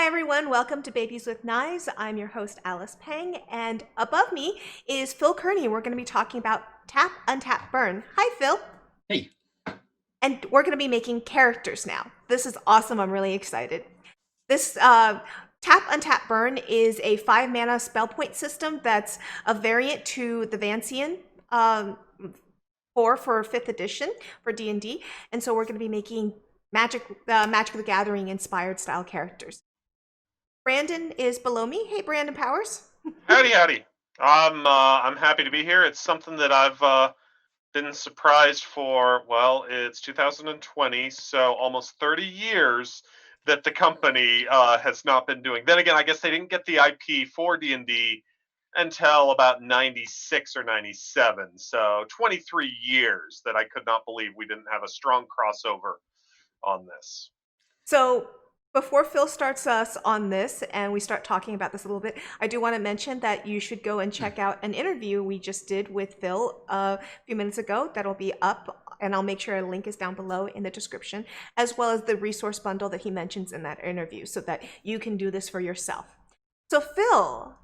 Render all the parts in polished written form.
Hi everyone, welcome to Babies with Knives. I'm your host Alice Peng, and above me is Phil Kearney. We're going to be talking about Tap Untap Burn. Hi Phil. Hey. And we're going to be making characters now. This is awesome. I'm really excited. This Tap Untap Burn is a 5-mana spell point system that's a variant to the Vancian 4 for 5th edition for D&D. And so we're going to be making Magic the Gathering inspired style characters. Brandon is below me. Hey, Brandon Powers. Howdy, howdy. I'm happy to be here. It's something that I've been surprised for. Well, it's 2020, so almost 30 years that the company has not been doing. Then again, I guess they didn't get the IP for D&D until about 96 or 97. So 23 years that I could not believe we didn't have a strong crossover on this. So before Phil starts us on this and we start talking about this a little bit, I do want to mention that you should go and check out an interview we just did with Phil a few minutes ago. That'll be up, and I'll make sure a link is down below in the description, as well as the resource bundle that he mentions in that interview so that you can do this for yourself. So Phil,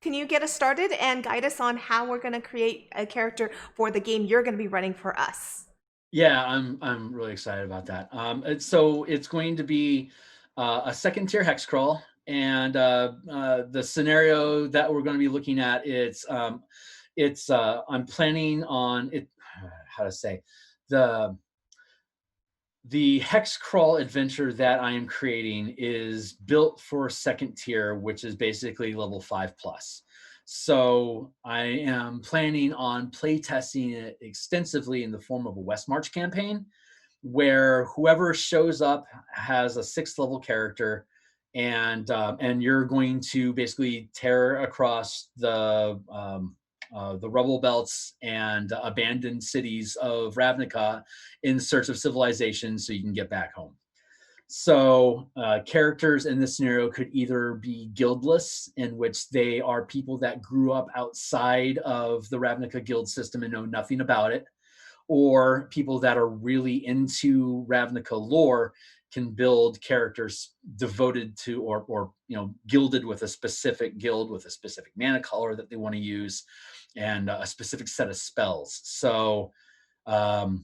can you get us started and guide us on how we're going to create a character for the game you're going to be running for us? Yeah, I'm really excited about that. So it's going to be a second tier hex crawl, and the scenario that we're going to be looking at I'm planning on it. How to say the hex crawl adventure that I am creating is built for second tier, which is basically level 5+. So I am planning on playtesting it extensively in the form of a West March campaign, where whoever shows up has a 6th level character, and you're going to basically tear across the rubble belts and abandoned cities of Ravnica in search of civilization so you can get back home. So characters in this scenario could either be guildless, in which they are people that grew up outside of the Ravnica guild system and know nothing about it, or people that are really into Ravnica lore can build characters devoted to or gilded with a specific guild with a specific mana color that they want to use and a specific set of spells. So it'll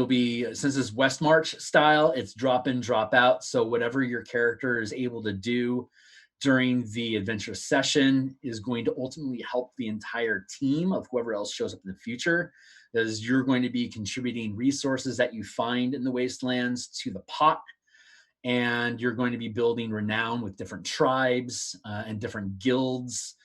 be, since it's West March style, it's drop in, drop out. So whatever your character is able to do during the adventure session is going to ultimately help the entire team of whoever else shows up in the future, as you're going to be contributing resources that you find in the wastelands to the pot, and you're going to be building renown with different tribes and different guilds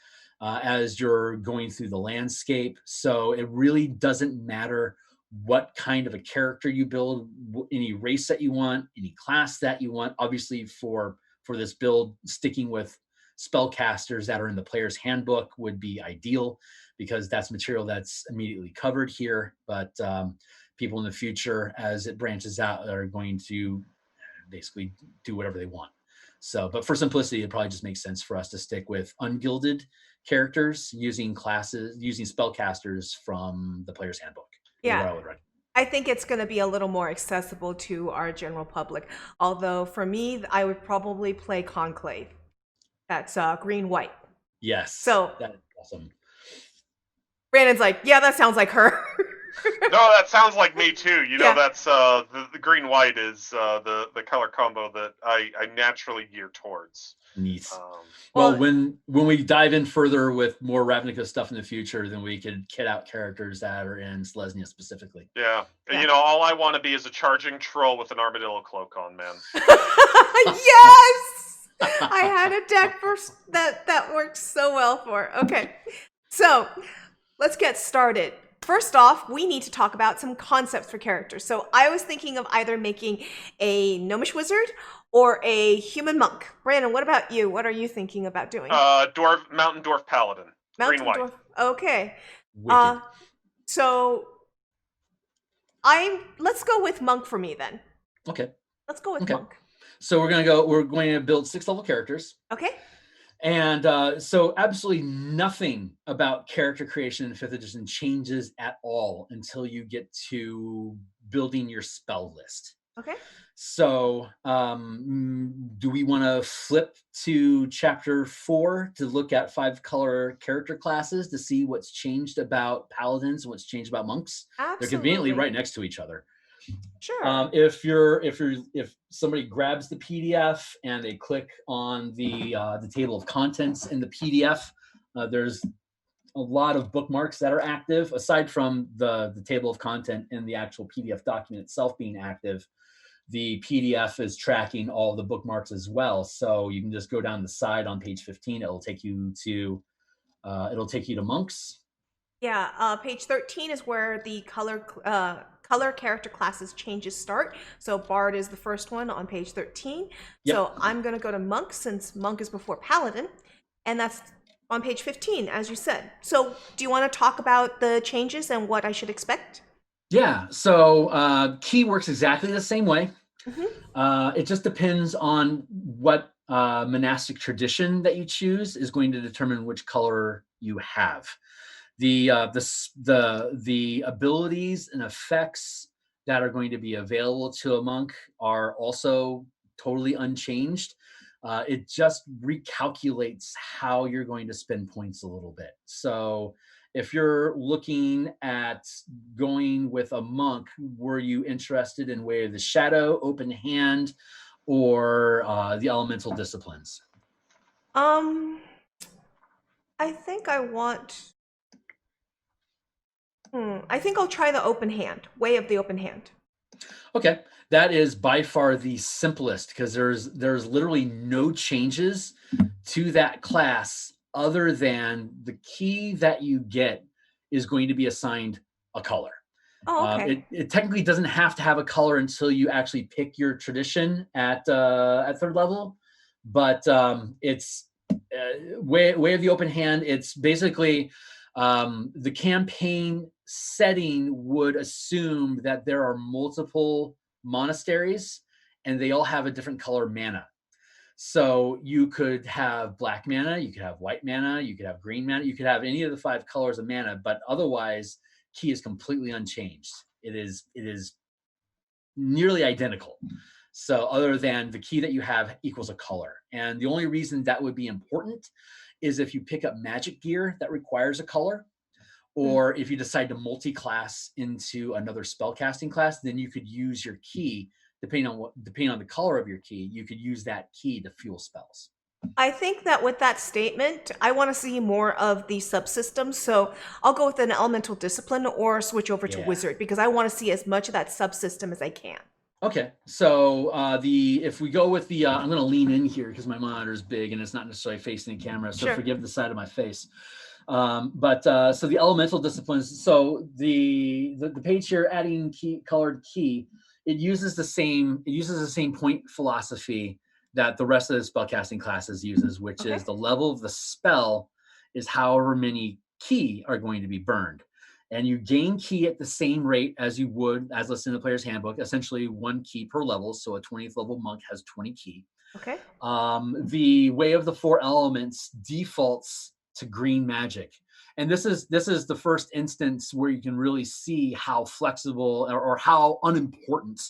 as you're going through the landscape. So it really doesn't matter what kind of a character you build, any race that you want, any class that you want. Obviously for this build, sticking with spellcasters that are in the player's handbook would be ideal, because that's material that's immediately covered here. But people in the future, as it branches out, are going to basically do whatever they want. So, but for simplicity, it probably just makes sense for us to stick with ungilded characters using spellcasters from the player's handbook. Yeah. I think it's going to be a little more accessible to our general public. Although for me, I would probably play Conclave. That's green-white. Yes. So that's awesome. Brandon's like, yeah, that sounds like her. No, that sounds like me too. That's the green-white is the color combo that I naturally gear towards. Neat. Well, when we dive in further with more Ravnica stuff in the future, then we could kit out characters that are in Selesnya specifically. Yeah. All I want to be is a charging troll with an armadillo cloak on, man. Yes! I had a deck that worked so well for. Okay. So, let's get started. First off, we need to talk about some concepts for characters. So I was thinking of either making a gnomish wizard or a human monk. Brandon, what about you? What are you thinking about doing? Mountain dwarf paladin. Green white. Okay. Wicked. So let's go with monk for me then. Okay. Let's go with monk. So we're going to build 6th level characters. Okay. And so absolutely nothing about character creation in 5th edition changes at all until you get to building your spell list. Okay. So, do we want to flip to chapter 4 to look at 5 color character classes to see what's changed about paladins and what's changed about monks? They're conveniently right Absolutely. next to each other. Sure. If somebody grabs the PDF and they click on the table of contents in the PDF, there's a lot of bookmarks that are active aside from the table of content in the actual PDF document itself being active. The PDF is tracking all the bookmarks as well, so you can just go down the side on page 15. It'll take you to monks. Yeah, page 13 is where the color character classes changes start. So Bard is the first one on page 13. Yep. So I'm going to go to Monk since Monk is before Paladin, and that's on page 15, as you said. So do you want to talk about the changes and what I should expect? Yeah. So key works exactly the same way. Hmm. It just depends on what monastic tradition that you choose is going to determine which color you have. The abilities and effects that are going to be available to a monk are also totally unchanged. It just recalculates how you're going to spend points a little bit. So if you're looking at going with a monk, were you interested in Way of the Shadow, Open Hand, or the Elemental Disciplines? Um, I think I want. I think I'll try the open hand, way of the open hand. Okay, that is by far the simplest because there's literally no changes to that class other than the key that you get is going to be assigned a color. Oh, okay. It technically doesn't have to have a color until you actually pick your tradition at third level, but it's way of the open hand. It's basically the campaign setting would assume that there are multiple monasteries and they all have a different color mana. So you could have black mana, you could have white mana, you could have green mana, you could have any of the 5 colors of mana, but otherwise, key is completely unchanged. It is nearly identical. So other than the key that you have equals a color. And the only reason that would be important is if you pick up magic gear that requires a color, Hmm. or if you decide to multi-class into another spellcasting class, then you could use your key, depending on the color of your key, you could use that key to fuel spells. I think that with that statement, I want to see more of the subsystems. So I'll go with an elemental discipline or switch over to Yeah. wizard because I want to see as much of that subsystem as I can. Okay. So the if we go with the I'm going to lean in here because my monitor is big and it's not necessarily facing the camera, so Sure. forgive the side of my face. But so the elemental disciplines. So the page here, adding colored key, it uses the same point philosophy that the rest of the spellcasting classes uses, which Okay. is the level of the spell is however many key are going to be burned. And you gain key at the same rate as you would as listed in the player's handbook, essentially 1 key per level. So a 20th level monk has 20 key. Okay. The Way of the Four Elements defaults to green magic, and this is the first instance where you can really see how flexible or how unimportant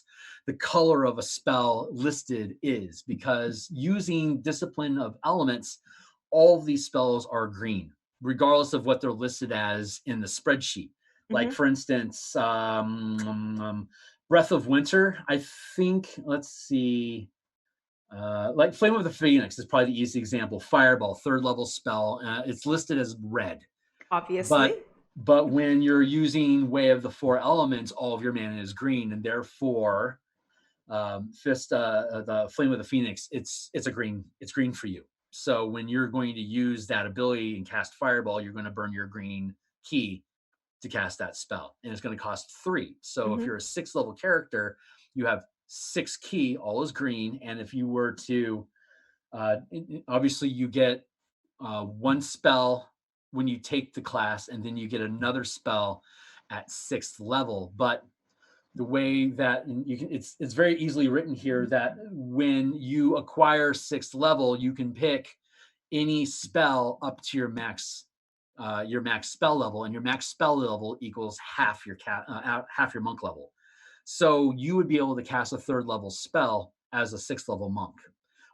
the color of a spell listed is, because using Discipline of Elements, all of these spells are green regardless of what they're listed as in the spreadsheet. Like Hmm. for instance, Breath of Winter, I think, let's see, like Flame of the Phoenix is probably the easy example. Fireball, third level spell. It's listed as red, but Obviously. when you're using Way of the Four Elements, all of your mana is green, and therefore, the Flame of the Phoenix, it's a green. It's green for you. So when you're going to use that ability and cast Fireball, you're going to burn your green key to cast that spell, and it's going to cost 3. So if Hmm. you're a 6th level character, you have 6 key, all is green, and if you were to obviously you get 1 spell when you take the class, and then you get another spell at 6th level. But the way that you can, it's very easily written here that when you acquire 6th level, you can pick any spell up to your max spell level, and your max spell level equals half your monk level. So you would be able to cast a 3rd level spell as a 6th level monk,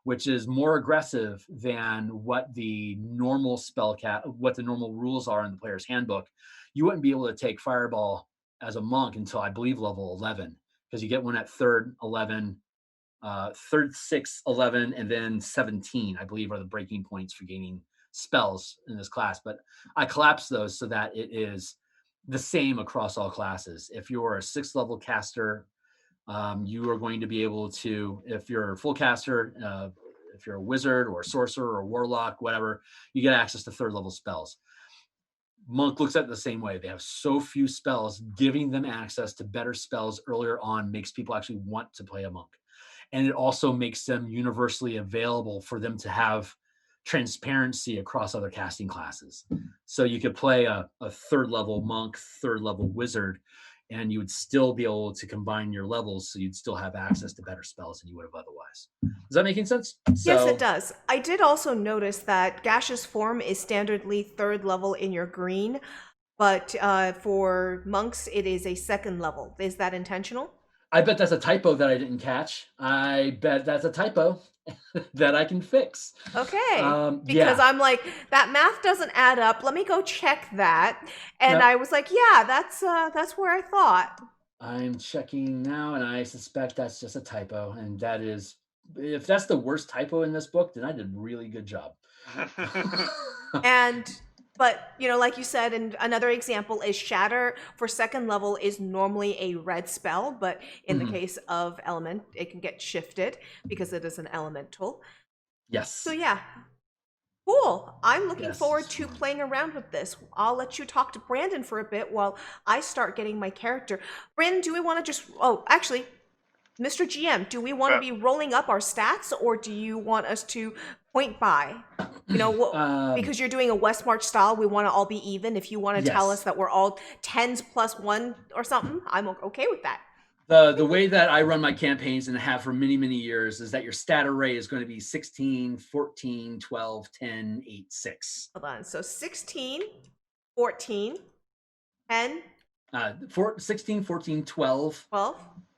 which is more aggressive than what the normal what the normal rules are in the player's handbook. You wouldn't be able to take Fireball as a monk until I believe level 11, because you get one at 3rd, 11, 3rd, 6th, 11, and then 17, I believe, are the breaking points for gaining spells in this class. But I collapsed those so that it is the same across all classes. If you're a 6th level caster, you are going to be able to, if you're a full caster, if you're a wizard or a sorcerer or warlock, whatever, you get access to 3rd level spells. Monk looks at it the same way. They have so few spells, giving them access to better spells earlier on makes people actually want to play a monk. And it also makes them universally available for them to have transparency across other casting classes. So you could play a 3rd level monk, 3rd level wizard, and you would still be able to combine your levels, so you'd still have access to better spells than you would have otherwise. Is that making sense? Yes, it does. I did also notice that Gaseous Form is standardly 3rd level in your green, but for monks, it is a 2nd level. Is that intentional? I bet that's a typo that I didn't catch. I bet that's a typo that I can fix. Okay. Because I'm like, that math doesn't add up. Let me go check that. And Yep. I was like, yeah, that's where I thought. I'm checking now, and I suspect that's just a typo. And that is, if that's the worst typo in this book, then I did a really good job. But, like you said, and another example is Shatter for 2nd level is normally a red spell, but in the case of Element, it can get shifted because it is an elemental. Yes. So yeah, cool. I'm looking forward to playing around with this. I'll let you talk to Brandon for a bit while I start getting my character. Brandon, do we want to actually, Mr. GM, do we want to be rolling up our stats, or do you want us to point by? Because you're doing a West March style, we want to all be even. If you want to tell us that we're all 10s plus 1 or something, I'm okay with that. The way that I run my campaigns and have for many, many years is that your stat array is going to be 16, 14, 12, 10, 8, 6. Hold on. So 16, 14, 10. 16, 14, 12,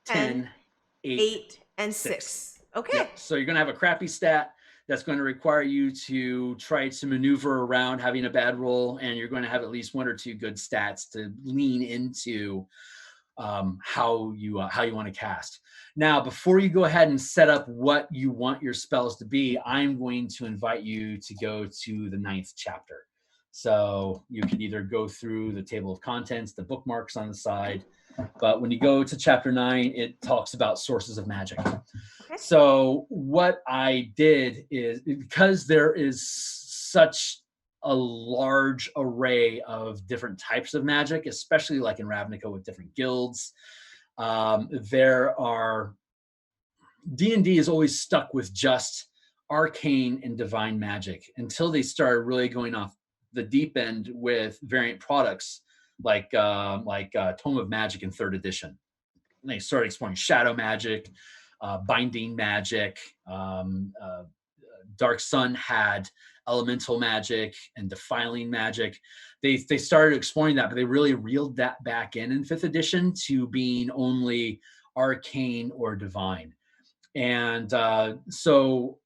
10, 8, and 6. Okay. Yep. So you're going to have a crappy stat that's going to require you to try to maneuver around having a bad roll, and you're going to have at least 1 or 2 good stats to lean into how you want to cast. Now, before you go ahead and set up what you want your spells to be, I'm going to invite you to go to the 9th chapter. So you can either go through the table of contents, the bookmarks on the side, but when you go to chapter 9, it talks about sources of magic. Okay. So what I did is, because there is such a large array of different types of magic, especially like in Ravnica with different guilds, there are, D&D is always stuck with just arcane and divine magic until they started really going off the deep end with variant products like Tome of Magic in 3rd edition. And they started exploring shadow magic, binding magic. Dark Sun had elemental magic and defiling magic. They started exploring that, but they really reeled that back in 5th edition to being only arcane or divine. And so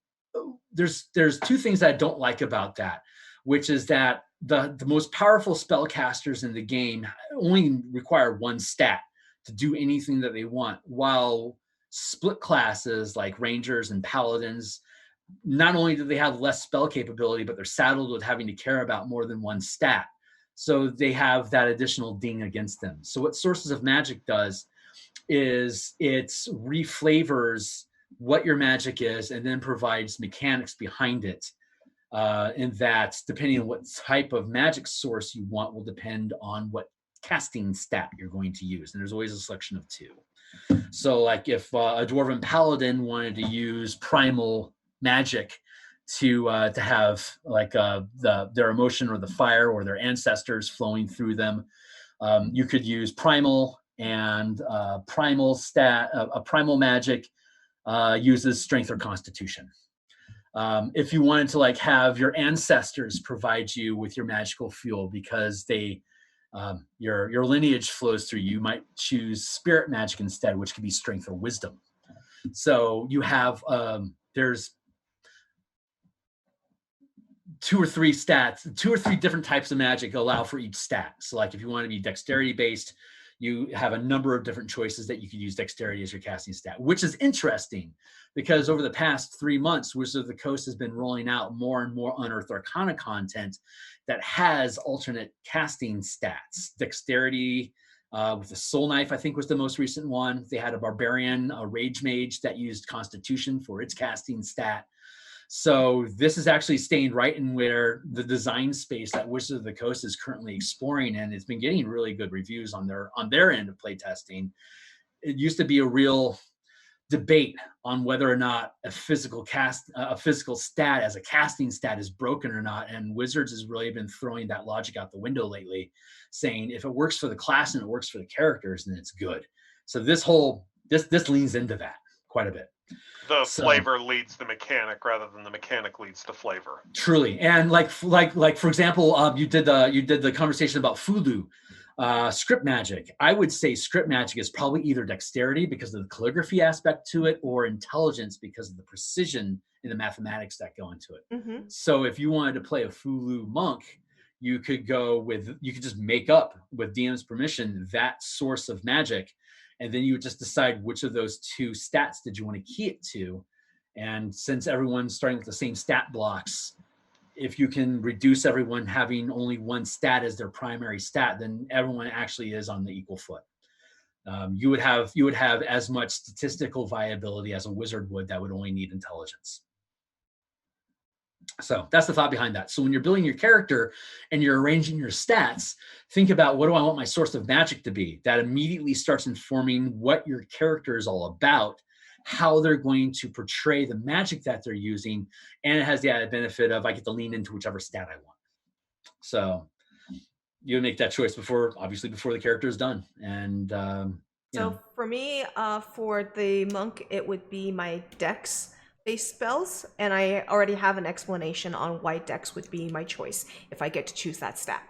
there's 2 things that I don't like about that, which is that the most powerful spellcasters in the game only require 1 stat to do anything that they want, while split classes like Rangers and Paladins, not only do they have less spell capability, but they're saddled with having to care about more than 1 stat. So they have that additional ding against them. So what Sources of Magic does is it reflavors what your magic is and then provides mechanics behind it. And that, depending on what type of magic source you want, will depend on what casting stat you're going to use. And there's always a selection of 2. So like if a Dwarven Paladin wanted to use primal magic to have like their emotion or the fire or their ancestors flowing through them, you could use primal, and primal magic uses strength or constitution. If you wanted to like have your ancestors provide you with your magical fuel because they your lineage flows through. You might choose spirit magic instead, which could be strength or wisdom. So you have there's 2 or 3 stats, 2 or 3 different types of magic allow for each stat. So like if you want to be dexterity based, you have a number of different choices that you could use dexterity as your casting stat, which is interesting because over the past 3 months, Wizards of the Coast has been rolling out more and more Unearthed Arcana content that has alternate casting stats. Dexterity with the Soul Knife, I think, was the most recent one. They had a Barbarian, a Rage Mage that used Constitution for its casting stat. So this is actually staying right in where the design space that Wizards of the Coast is currently exploring, and it's been getting really good reviews on their end of playtesting. It used to be a real debate on whether or not a physical stat as a casting stat is broken or not, and Wizards has really been throwing that logic out the window lately, saying if it works for the class and it works for the characters, then it's good. So this leans into that quite a bit. The flavor leads the mechanic rather than the mechanic leads to flavor. Truly, and like for example, you did the conversation about Fulu, script magic. I would say script magic is probably either dexterity because of the calligraphy aspect to it, or intelligence because of the precision in the mathematics that go into it. Mm-hmm. So if you wanted to play a Fulu monk, you could just make up with DM's permission that source of magic. And then you would just decide which of those 2 stats did you want to key it to. And since everyone's starting with the same stat blocks, if you can reduce everyone having only one stat as their primary stat, then everyone actually is on the equal foot. You would have as much statistical viability as a wizard would that would only need intelligence. So that's the thought behind that. So when you're building your character and you're arranging your stats, think about, what do I want my source of magic to be? That immediately starts informing what your character is all about, how they're going to portray the magic that they're using, and it has the added benefit of I get to lean into whichever stat I want. So you make that choice before the character is done. And for me, for the monk, it would be my dex based spells, and I already have an explanation on why dex would be my choice if I get to choose that stat.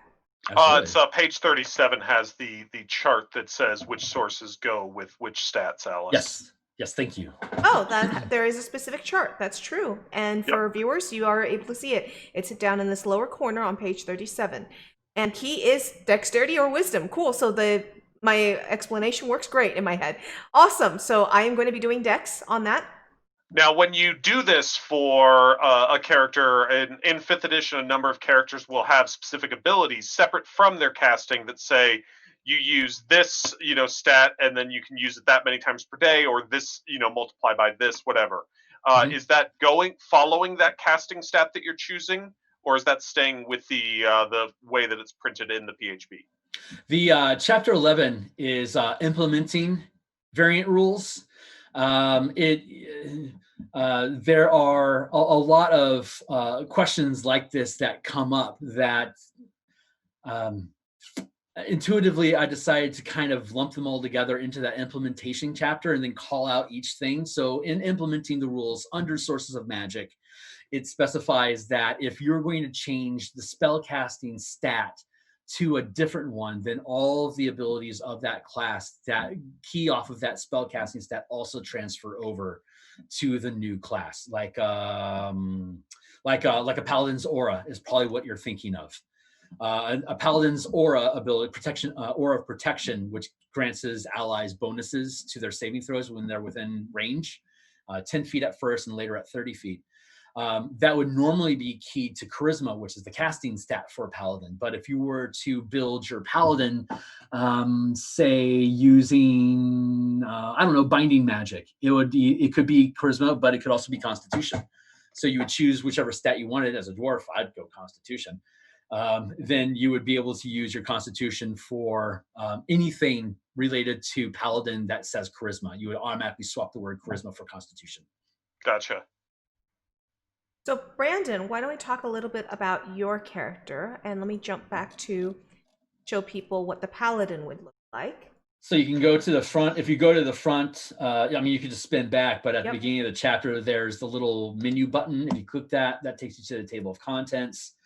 It's page 37 has the chart that says which sources go with which stats, Alice. Yes, thank you. Oh, there is a specific chart. That's true. And for viewers, you are able to see it. It's down in this lower corner on page 37. And key is dexterity or wisdom. Cool. So my explanation works great in my head. Awesome. So I am going to be doing dex on that. Now, when you do this for a character, in 5th edition, a number of characters will have specific abilities separate from their casting that say you use this, stat, and then you can use it that many times per day, or this, multiply by this, whatever. Is that following that casting stat that you're choosing, or is that staying with the way that it's printed in the PHB? The chapter 11 is implementing variant rules. There are a lot of questions like this that come up that intuitively I decided to kind of lump them all together into that implementation chapter and then call out each thing. So in implementing the rules under sources of magic, it specifies that if you're going to change the spellcasting stat to a different one, then all of the abilities of that class that key off of that spellcasting stat also transfer over to the new class. Like a Paladin's aura is probably what you're thinking of. A Paladin's aura ability, aura of protection, which grants his allies bonuses to their saving throws when they're within range, 10 feet at first and later at 30 feet. That would normally be keyed to charisma, which is the casting stat for a paladin. But if you were to build your paladin, say using binding magic, it could be charisma, but it could also be constitution. So you would choose whichever stat you wanted. As a dwarf, I'd go constitution. Then you would be able to use your constitution for anything related to paladin that says charisma. You would automatically swap the word charisma for constitution. Gotcha. So Brandon, why don't we talk a little bit about your character, and let me jump back to show people what the paladin would look like. So you can go to the front. If you go to the front, you could just spin back, but at the beginning of the chapter, there's the little menu button. If you click that, that takes you to the table of contents.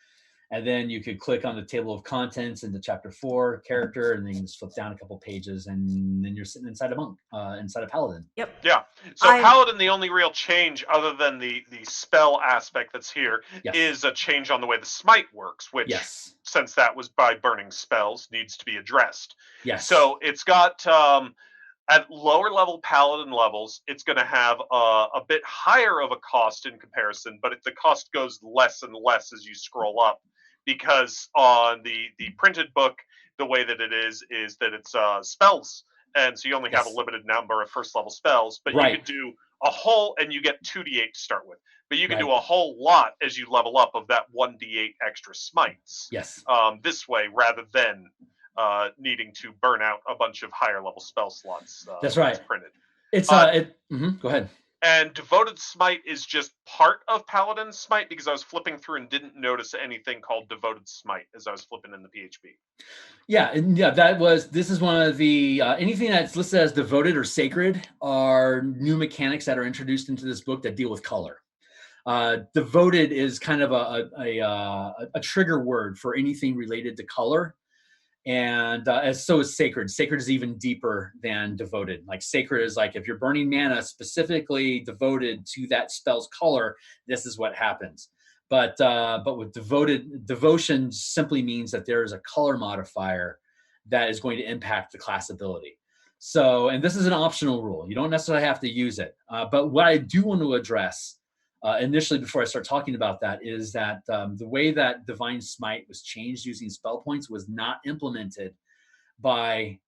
And then you could click on the table of contents into chapter 4 character, and then you can just flip down a couple pages, and then you're sitting inside a monk, inside a paladin. Yep. Yeah. So Paladin, the only real change other than the spell aspect that's here is a change on the way the smite works, which since that was by burning spells, needs to be addressed. Yes. So it's got at lower level Paladin levels, it's going to have a bit higher of a cost in comparison, but the cost goes less and less as you scroll up, because on the printed book, the way that it is that it's spells. And so you only have a limited number of first level spells, but you could do a whole, and you get 2d8 to start with. But you can do a whole lot as you level up of that 1d8 extra smites. Yes. This way, rather than needing to burn out a bunch of higher level spell slots. That's right. Printed. It's go ahead. And Devoted Smite is just part of Paladin Smite, because I was flipping through and didn't notice anything called Devoted Smite as I was flipping in the PHP. Yeah, this is one of the, anything that's listed as devoted or sacred are new mechanics that are introduced into this book that deal with color. Devoted is kind of a trigger word for anything related to color. And as so is sacred. Sacred is even deeper than devoted. Like sacred is like if you're burning mana specifically devoted to that spell's color, this is what happens. But with devotion simply means that there is a color modifier that is going to impact the class ability. So, and this is an optional rule. You don't necessarily have to use it. But what I do want to address initially before I start talking about that is that the way that Divine Smite was changed using spell points was not implemented by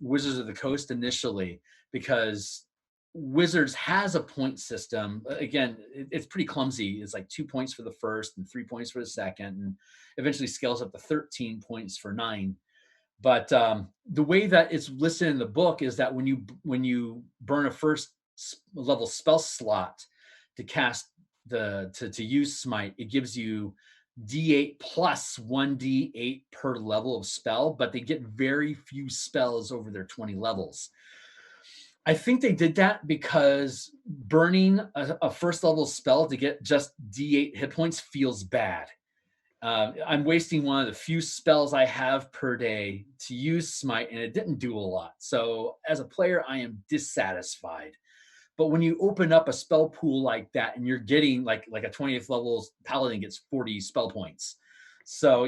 Wizards of the Coast initially, because Wizards has a point system. Again, it's pretty clumsy. It's like 2 points for the first and 3 points for the second, and eventually scales up to 13 points for 9. But the way that it's listed in the book is that when you burn a first level spell slot to cast to use Smite, it gives you D8 plus 1d8 per level of spell, but they get very few spells over their 20 levels. I think they did that because burning a first level spell to get just D8 hit points feels bad. I'm wasting one of the few spells I have per day to use Smite, and it didn't do a lot. So as a player, I am dissatisfied. But when you open up a spell pool like that, and you're getting like a 20th level Paladin gets 40 spell points. So,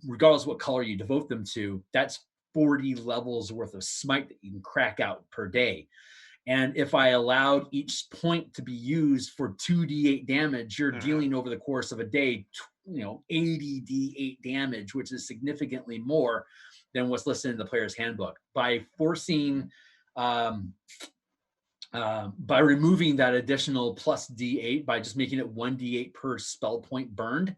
regardless of what color you devote them to, that's 40 levels worth of Smite that you can crack out per day. And if I allowed each point to be used for 2d8 damage, you're dealing over the course of a day, 80 d8 damage, which is significantly more than what's listed in the player's handbook. By forcing by removing that additional plus D8, by just making it 1d8 per spell point burned,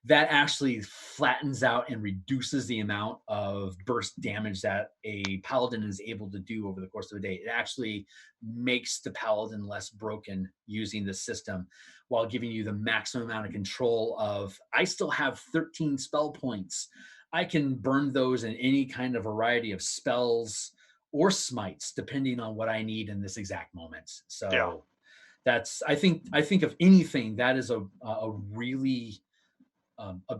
that actually flattens out and reduces the amount of burst damage that a paladin is able to do over the course of a day. It actually makes the paladin less broken using the system, while giving you the maximum amount of control of, I still have 13 spell points. I can burn those in any kind of variety of spells or smites, depending on what I need in this exact moment. So that's, I think if anything, that is a really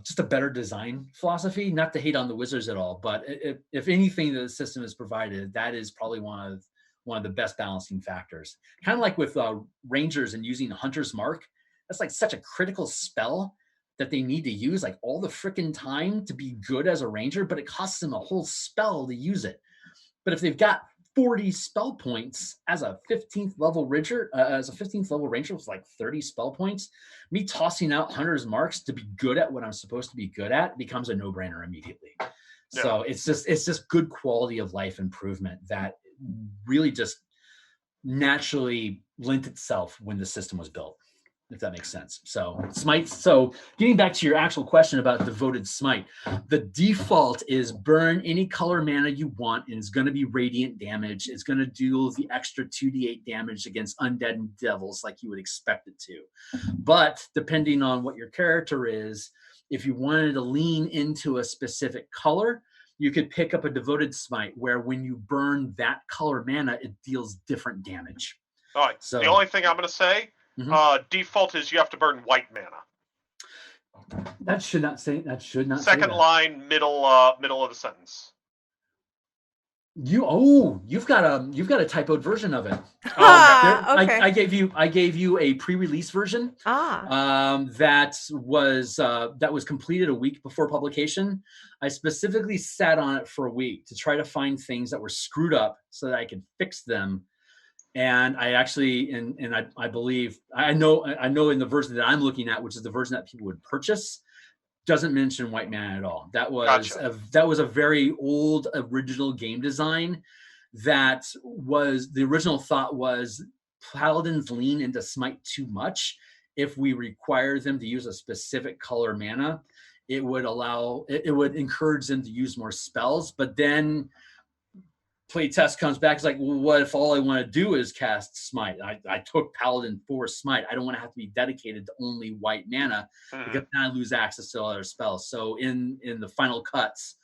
just a better design philosophy. Not to hate on the Wizards at all, but if anything that the system has provided, that is probably one of the best balancing factors. Kind of like with Rangers and using Hunter's Mark. That's like such a critical spell that they need to use like all the freaking time to be good as a Ranger, but it costs them a whole spell to use it. But if they've got 40 spell points as a 15th level Ranger, with like 30 spell points, me tossing out Hunter's Marks to be good at what I'm supposed to be good at becomes a no-brainer immediately. Yeah. So it's just good quality of life improvement that really just naturally lent itself when the system was built, if that makes sense. So Smite. So getting back to your actual question about devoted Smite, the default is burn any color mana you want, and it's going to be radiant damage. It's going to do the extra 2d8 damage against undead and devils like you would expect it to. But depending on what your character is, if you wanted to lean into a specific color, you could pick up a devoted Smite where when you burn that color mana, it deals different damage. All right. So the only thing I'm going to say, default is you have to burn white mana. That should not say that. Second line, middle of the sentence. You've got a typoed version of it. Ah, okay. I gave you a pre-release version that was completed a week before publication. I specifically sat on it for a week to try to find things that were screwed up so that I could fix them. And I actually, I believe, I know in the version that I'm looking at, which is the version that people would purchase, doesn't mention white man at all. That was Gotcha. a very old original game design. That was the original thought was Paladins lean into Smite too much. If we require them to use a specific color mana, it would encourage them to use more spells. But then playtest comes back, it's like, well, what if all I want to do is cast Smite? I took Paladin for Smite. I don't want to have to be dedicated to only white mana because then I lose access to other spells. So in the final cuts,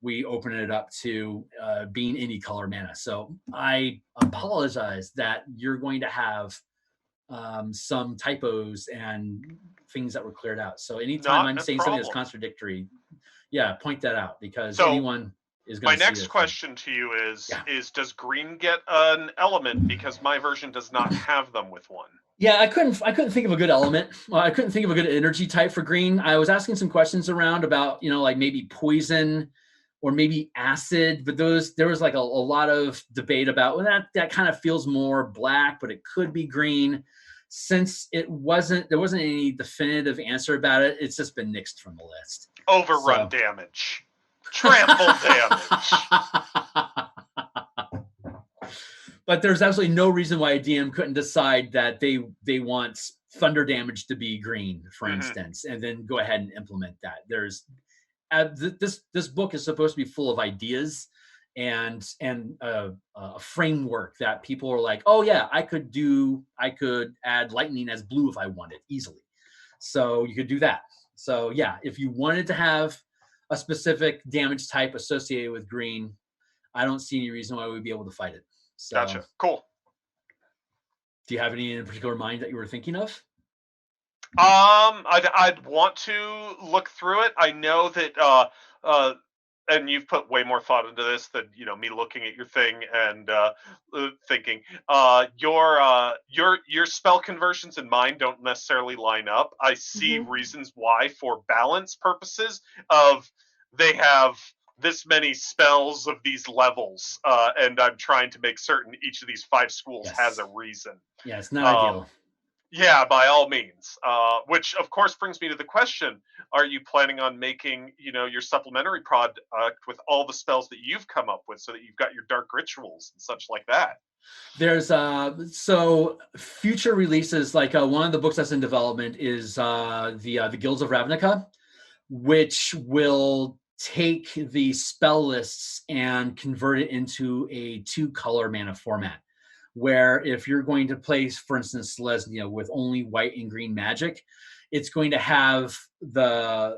we open it up to being any color mana. So I apologize that you're going to have some typos and things that were cleared out. So anytime I'm saying something that's contradictory, point that out, because anyone is going my to see next question to you is does green get an element, because my version does not have them with one? Yeah, I couldn't think of a good element. Well, I couldn't think of a good energy type for green. I was asking some questions around about, like maybe poison or maybe acid, but there was like a lot of debate about, well, that kind of feels more black, but it could be green. Since there wasn't any definitive answer about it, it's just been nixed from the list. Overrun damage. Trample damage. But there's absolutely no reason why a DM couldn't decide that they want thunder damage to be green, for instance, and then go ahead and implement that. There's this book is supposed to be full of ideas and a framework that people are like, oh yeah, I could add lightning as blue if I wanted easily. So you could do that. So yeah, if you wanted to have a specific damage type associated with green, I don't see any reason why we'd be able to fight it. So, gotcha. Cool. Do you have any in particular mind that you were thinking of? I'd want to look through it. I know that and you've put way more thought into this than me looking at your thing and thinking. Your spell conversions and mine don't necessarily line up. I see reasons why, for balance purposes, of they have this many spells of these levels, and I'm trying to make certain each of these 5 schools has a reason. Yeah, it's not ideal. Yeah, by all means. Which, of course, brings me to the question: are you planning on making, your supplementary product with all the spells that you've come up with, so that you've got your dark rituals and such like that? There's so future releases, like one of the books that's in development is the Guilds of Ravnica, which will take the spell lists and convert it into a 2-color mana format. Where if you're going to play, for instance, Selesnya with only white and green magic, it's going to have the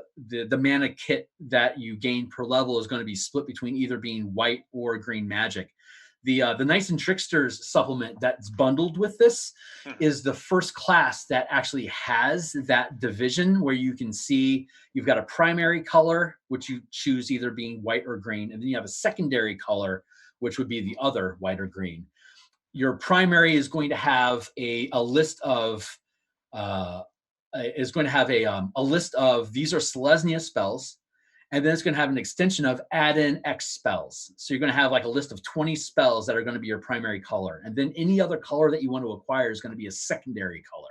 mana kit that you gain per level is going to be split between either being white or green magic. The Knights and Tricksters supplement that's bundled with this is the first class that actually has that division, where you can see you've got a primary color, which you choose either being white or green, and then you have a secondary color, which would be the other, white or green. Your primary is going to have a list of a list of these are Selesnya spells, and then it's going to have an extension of add in X spells. So you're going to have like a list of 20 spells that are going to be your primary color, and then any other color that you want to acquire is going to be a secondary color.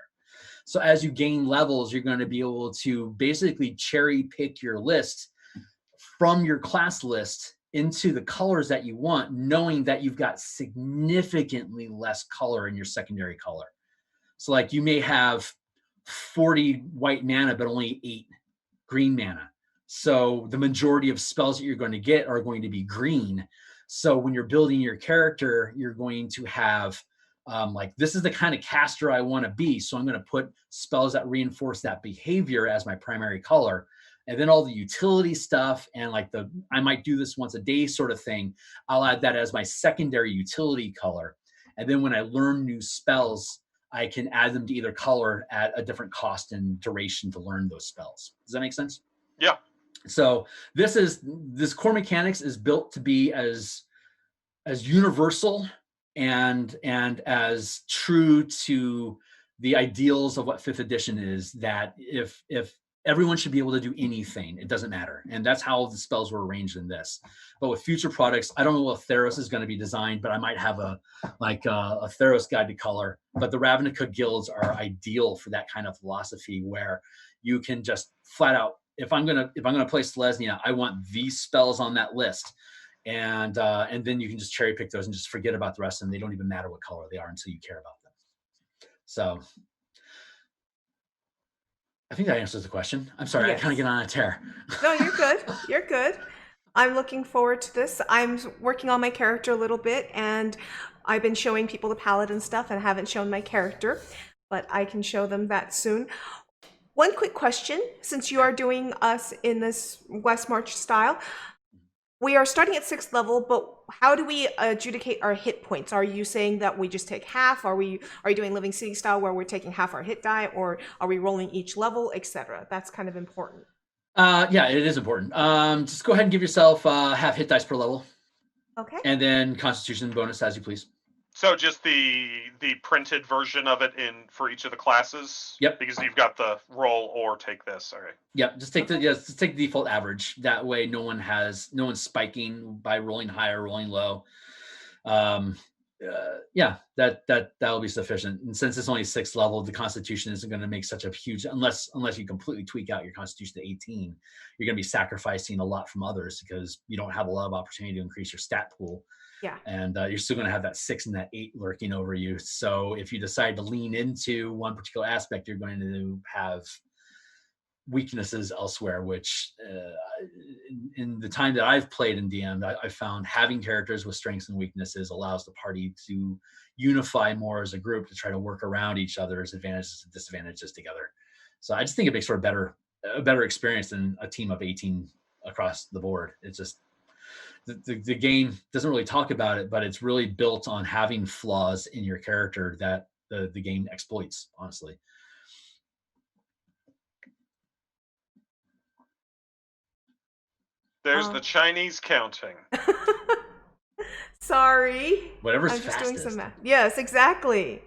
So as you gain levels, you're going to be able to basically cherry pick your list from your class list into the colors that you want, knowing that you've got significantly less color in your secondary color. So like you may have 40 white mana, but only 8 green mana. So the majority of spells that you're going to get are going to be green. So when you're building your character, you're going to have like, this is the kind of caster I want to be. So I'm going to put spells that reinforce that behavior as my primary color. And then all the utility stuff and like I might do this once a day sort of thing, I'll add that as my secondary utility color. And then when I learn new spells, I can add them to either color at a different cost and duration to learn those spells. Does that make sense? Yeah. So this core mechanics is built to be as universal and as true to the ideals of what fifth edition is, that if everyone should be able to do anything, it doesn't matter. And that's how the spells were arranged in this. But with future products, I don't know what Theros is going to be designed, but I might have a Theros guide to color. But the Ravnica guilds are ideal for that kind of philosophy, where you can just flat out, if I'm gonna play Selesnya, I want these spells on that list. And then you can just cherry pick those and just forget about the rest of them. They don't even matter what color they are until you care about them. So I think that answers the question. I'm sorry, Yes. I kind of get on a tear. No, you're good. You're good. I'm looking forward to this. I'm working on my character a little bit, and I've been showing people the Paladin stuff and I haven't shown my character, but I can show them that soon. One quick question, since you are doing us in this West March style, we are starting at 6th level, but how do we adjudicate our hit points? Are you saying that we just take half? Are you doing Living City style where we're taking half our hit die, or are we rolling each level, etc.? That's kind of important. Yeah, it is important. Just go ahead and give yourself half hit dice per level. Okay. And then Constitution bonus as you please. So just the printed version of it for each of the classes. Yep. Because you've got the roll or take this. All right. Yep. Just take the default average. That way, no one's spiking by rolling high or rolling low. Yeah, that'll be sufficient. And since it's only 6th level, the Constitution isn't going to make such a huge, unless you completely tweak out your Constitution to 18, you're going to be sacrificing a lot from others because you don't have a lot of opportunity to increase your stat pool. Yeah. And you're still going to have that 6 and that 8 lurking over you. So if you decide to lean into one particular aspect, you're going to have weaknesses elsewhere, which in the time that I've played in DM, I found having characters with strengths and weaknesses allows the party to unify more as a group to try to work around each other's advantages and disadvantages together. So I just think it makes for a better experience than a team of 18 across the board. It's just the game doesn't really talk about it, but it's really built on having flaws in your character that the game exploits, honestly. There's the Chinese counting. Sorry. Whatever's I'm just fastest. doing some math. Yes, exactly.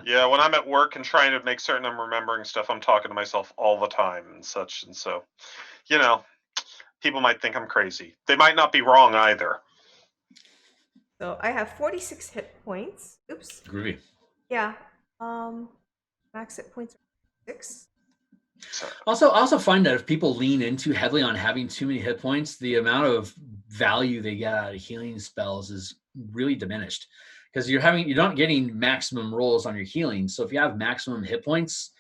Yeah, when I'm at work and trying to make certain I'm remembering stuff, I'm talking to myself all the time and such. And so, people might think I'm crazy. They might not be wrong either. So I have 46 hit points. Oops. Groovy. Yeah. Max hit points are 6. I also find that if people lean into heavily on having too many hit points, the amount of value they get out of healing spells is really diminished because you're not getting maximum rolls on your healing. So if you have maximum hit points,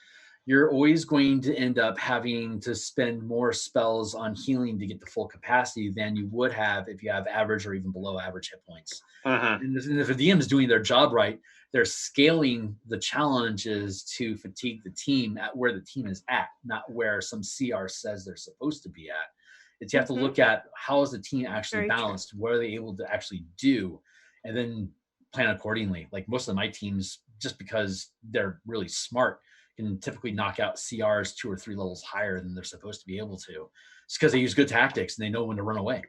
you're always going to end up having to spend more spells on healing to get the full capacity than you would have if you have average or even below average hit points. Mm-hmm. And if a DM is doing their job right, they're scaling the challenges to fatigue the team at where the team is at, not where some CR says they're supposed to be at. It's you have to look at how is the team actually Very balanced, what are they able to actually do, and then plan accordingly. Like most of my teams, just because they're really smart, can typically knock out CRs 2 or 3 levels higher than they're supposed to be able to. It's because they use good tactics and they know when to run away.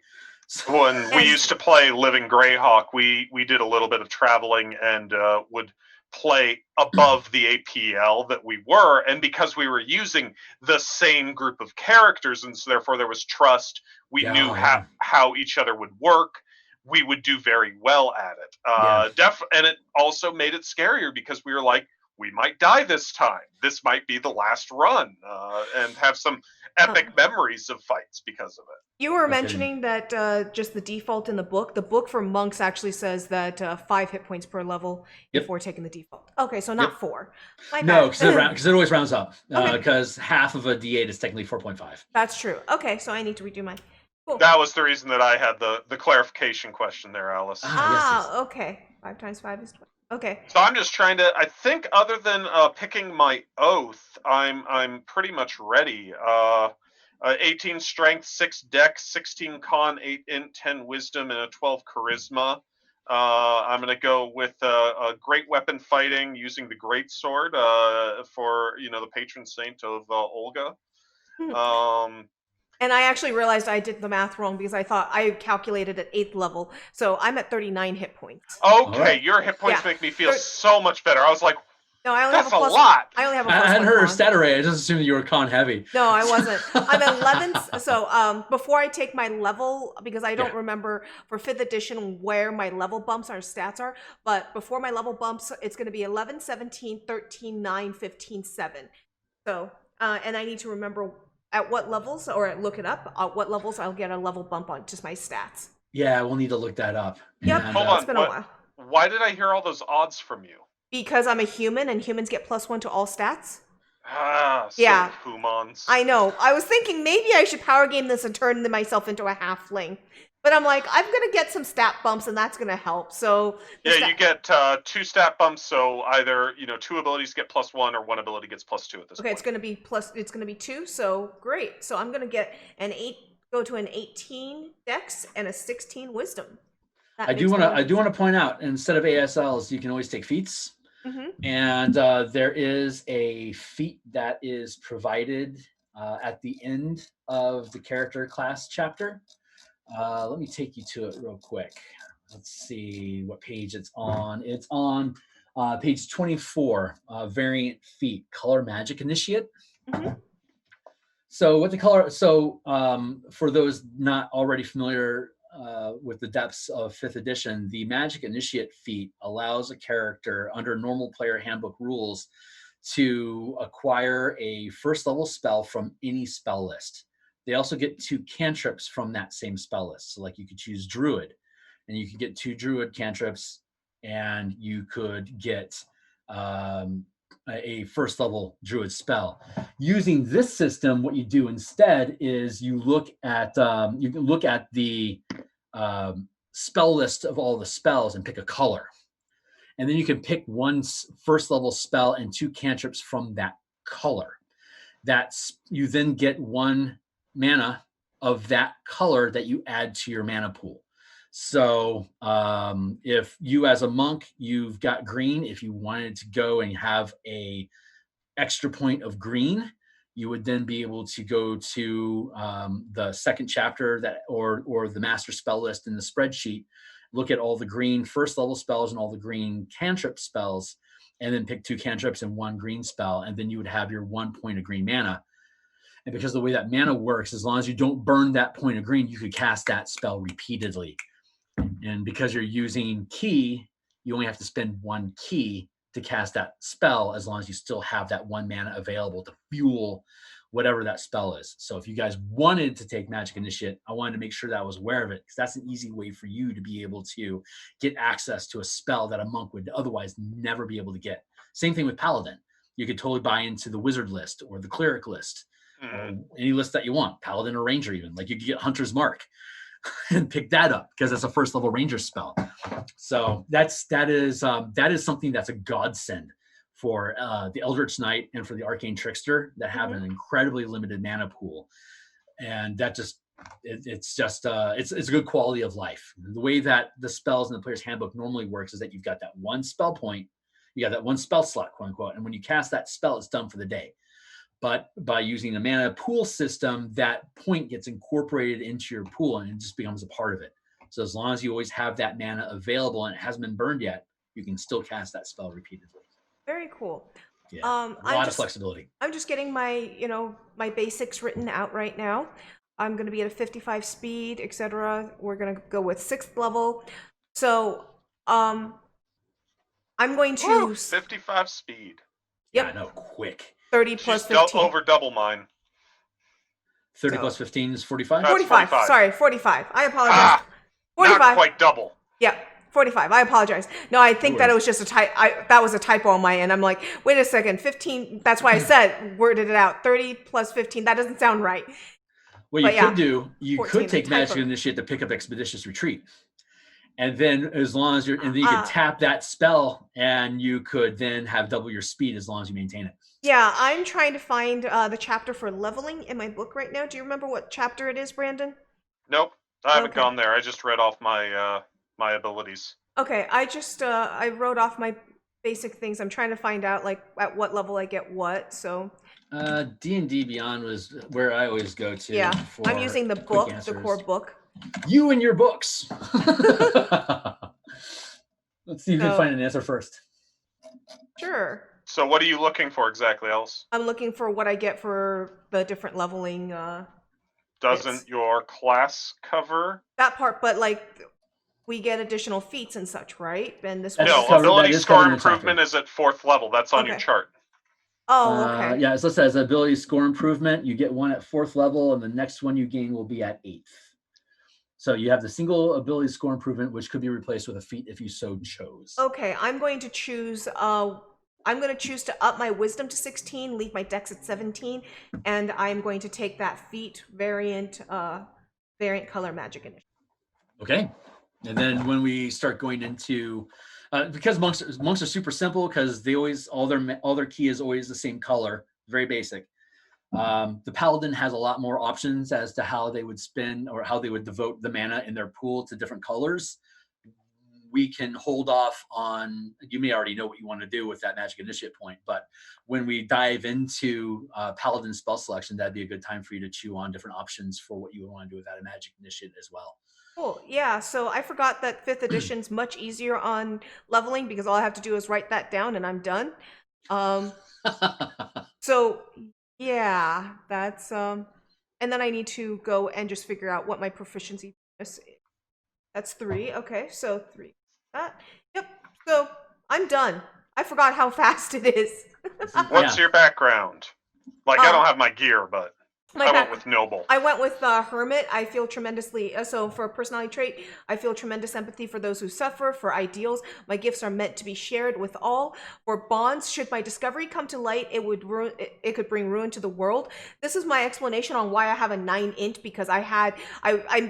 So, when we used to play Living Greyhawk, we did a little bit of traveling and would play above the APL that we were. And because we were using the same group of characters, and so therefore there was trust, we knew how each other would work. We would do very well at it. And it also made it scarier because we were like, we might die this time. This might be the last run, and have some epic memories of fights because of it. You were mentioning that just the default in the book for monks actually says that 5 hit points per level before taking the default. Okay, so not 4. No, because it always rounds up. Because half of a D8 is technically 4.5. That's true. Okay, so I need to redo mine. Cool. That was the reason that I had the clarification question there, Alice. Yes. Okay. 5 times 5 is 12. Okay. So I'm just trying to. I think other than picking my oath, I'm pretty much ready. 18 strength, 6 dex, 16 con, 8 int, 10 wisdom, and a 12 charisma. I'm going to go with a great weapon fighting using the great sword for the patron saint of Olga. And I actually realized I did the math wrong because I thought I calculated at 8th level, so I'm at 39 hit points. Okay, right. your hit points Yeah. make me feel so much better. I was like, No, I only that's have a a lot. I only have a I plus hadn't one heard of con. stat array. I just assumed you were con heavy. No, I wasn't. I'm 11th. So before I take my level, because I don't remember for 5th edition where my level bumps or stats are, but before my level bumps, it's going to be 11, 17, 13, 9, 15, 7. So, and I need to remember at what levels, or look it up, at what levels I'll get a level bump on just my stats. Yeah, we'll need to look that up. Yep. And, Hold on. It's been a while. Why did I hear all those odds from you? Because I'm a human and humans get +1 to all stats. Yeah. Humans. I know. I was thinking maybe I should power game this and turn myself into a halfling. But I'm like, I'm going to get some stat bumps and that's going to help. So you get 2 stat bumps, so either, 2 abilities get +1 or 1 ability gets +2 at this point. Okay, it's going to be 2, so great. So I'm going to get go to an 18 dex and a 16 wisdom. I do want to point out, instead of ASLs, you can always take feats. Mm-hmm. And there is a feat that is provided at the end of the character class chapter. Let me take you to it real quick. Let's see what page it's on. It's on page 24, variant feat, color magic initiate. Mm-hmm. So what the color, for those not already familiar with the depths of 5th edition, the Magic Initiate feat allows a character under normal player handbook rules to acquire a 1st level spell from any spell list. They also get 2 cantrips from that same spell list. So like you could choose Druid, and you could get 2 Druid cantrips, and you could get a 1st level Druid spell. Using this system, what you do instead is you look at the spell list of all the spells and pick a color, and then you can pick one 1st level spell and 2 cantrips from that color. You then get 1 mana of that color that you add to your mana pool. So if you as a monk, you've got green, if you wanted to go and have a extra point of green, you would then be able to go to the 2nd chapter or the master spell list in the spreadsheet, look at all the green 1st level spells and all the green cantrip spells, and then pick 2 cantrips and 1 green spell, and then you would have your 1 point of green mana. And because the way that mana works, as long as you don't burn that point of green, you could cast that spell repeatedly. And because you're using key, you only have to spend 1 key to cast that spell, as long as you still have that 1 mana available to fuel whatever that spell is. So if you guys wanted to take Magic Initiate, I wanted to make sure that I was aware of it, because that's an easy way for you to be able to get access to a spell that a monk would otherwise never be able to get. Same thing with Paladin. You could totally buy into the wizard list or the cleric list, or any list that you want, Paladin or Ranger even. Like you could get Hunter's Mark and pick that up because that's a 1st level Ranger spell. So that is something that's a godsend for the Eldritch Knight and for the Arcane Trickster that have an incredibly limited mana pool, and that just it's a good quality of life. The way that the spells in the player's handbook normally works is that you've got that 1 spell point, you got that 1 spell slot, quote unquote, and when you cast that spell, it's done for the day. But by using a mana pool system, that point gets incorporated into your pool and it just becomes a part of it. So as long as you always have that mana available and it hasn't been burned yet, you can still cast that spell repeatedly. Very cool. Yeah, a lot of flexibility. I'm just getting my, my basics written out right now. I'm going to be at a 55 speed, etc. We're going to go with 6th level. So, I'm going to 55 speed. Yep. Yeah, no, quick. 30 plus 15. Over double mine. 30 plus 15 is 45? 45. Sorry, 45. I apologize. 45. Not quite double. Yep. 45. I apologize. No, I think that it was just that was a typo on my end. I'm like, wait a second, 15. That's why I said worded it out. 30 plus 15. That doesn't sound right. What you could do, you could take Magic Initiate to pick up Expeditious Retreat. And then as long as you could tap that spell and you could then have double your speed as long as you maintain it. Yeah, I'm trying to find the chapter for leveling in my book right now. Do you remember what chapter it is, Brandon? Nope. I haven't gone there. I just read off my my abilities. Okay, I just I wrote off my basic things. I'm trying to find out like at what level I get what. So D&D Beyond was where I always go to yeah, I'm for using the quick book, the core answers. book. You and your books. Let's see if you So find an answer first. sure. So what are you looking for exactly, Alice? I'm looking for what I get for the different leveling Doesn't bits. your class cover? That part, but like we get additional feats and such, right? And this That's one No, doesn't. covered. ability That is covered score in the chapter. improvement is at 4th level. That's on your Okay. chart. Oh, okay. Yeah, it's listed as ability score improvement. You get one at 4th level, and the next one you gain will be at 8th. So you have the single ability score improvement, which could be replaced with a feat if you so chose. Okay, I'm going to choose to up my wisdom to 16, leave my dex at 17, and I'm going to take that feat variant color magic initiative. Okay. And then when we start going into because monks are super simple because they always all their key is always the same color, very basic. The paladin has a lot more options as to how they would spend or how they would devote the mana in their pool to different colors. We can hold off on, you may already know what you want to do with that magic initiate point, but when we dive into paladin spell selection, that'd be a good time for you to chew on different options for what you would want to do with that magic initiate as well. Cool. Yeah, so I forgot that 5th edition's much easier on leveling because all I have to do is write that down and I'm done. So yeah, that's and then I need to go and just figure out what my proficiency bonus is. That's 3. Okay, so 3. That. Yep. So I'm done. I forgot how fast it is. What's your background? Like, I don't have my gear, but I went with noble. I went with hermit. I feel tremendously so for a personality trait. I feel tremendous empathy for those who suffer. For ideals, my gifts are meant to be shared with all. For bonds, should my discovery come to light, it could bring ruin to the world. This is my explanation on why I have a 9 int because I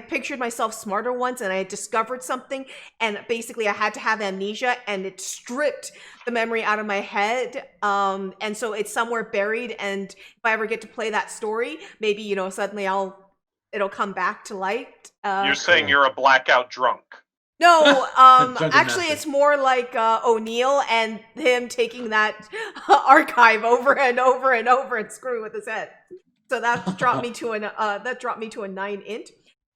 pictured myself smarter once and I had discovered something and basically I had to have amnesia and it stripped the memory out of my head. And so it's somewhere buried, and if I ever get to play that story, maybe suddenly it'll come back to light. You're saying you're a blackout drunk. No, Drunken actually master. it's more like O'Neill and him taking that archive over and over and over and screwing with his head. So that dropped me to a 9 int.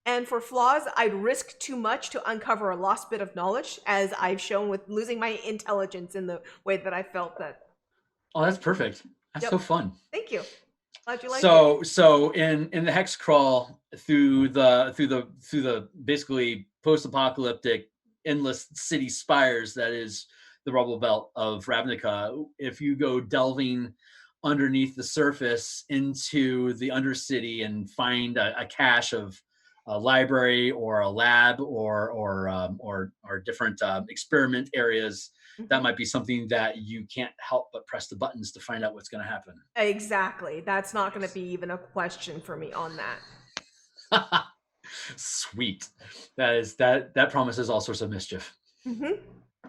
And for flaws, I'd risk too much to uncover a lost bit of knowledge, as I've shown with losing my intelligence in the way that I felt that. Oh, that's perfect. That's so fun. Thank you. Glad you liked it. So in the hex crawl through the basically post-apocalyptic endless city spires that is the rubble belt of Ravnica, if you go delving underneath the surface into the undercity and find a cache of a library or a lab or different experiment areas, that might be something that you can't help but press the buttons to find out what's going to happen. Exactly. That's not going to be even a question for me on that. Sweet. That promises all sorts of mischief.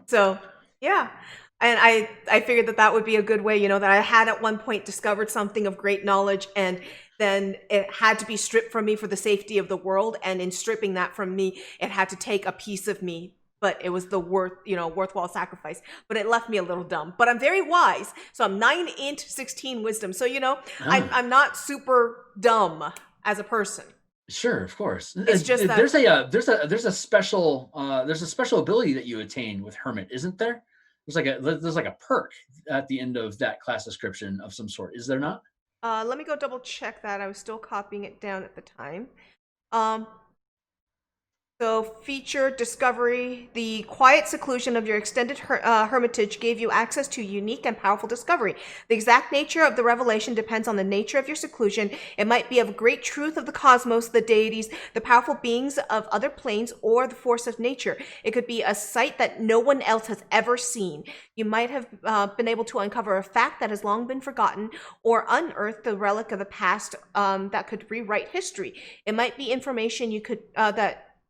So yeah, and I figured that would be a good way, that I had at one point discovered something of great knowledge, and then it had to be stripped from me for the safety of the world, and in stripping that from me, it had to take a piece of me. But it was the worthwhile sacrifice. But it left me a little dumb. But I'm very wise, so I'm 9 int, 16 wisdom. So I'm not super dumb as a person. Sure, of course. It's just that there's a special ability that you attain with Hermit, isn't there? There's like a perk at the end of that class description of some sort, is there not? Let me go double check that. I was still copying it down at the time. So feature discovery, the quiet seclusion of your extended hermitage gave you access to unique and powerful discovery. The exact nature of the revelation depends on the nature of your seclusion. It might be of great truth of the cosmos, the deities, the powerful beings of other planes, or the force of nature. It could be a sight that no one else has ever seen. You might have been able to uncover a fact that has long been forgotten, or unearth the relic of the past that could rewrite history. It might be information you could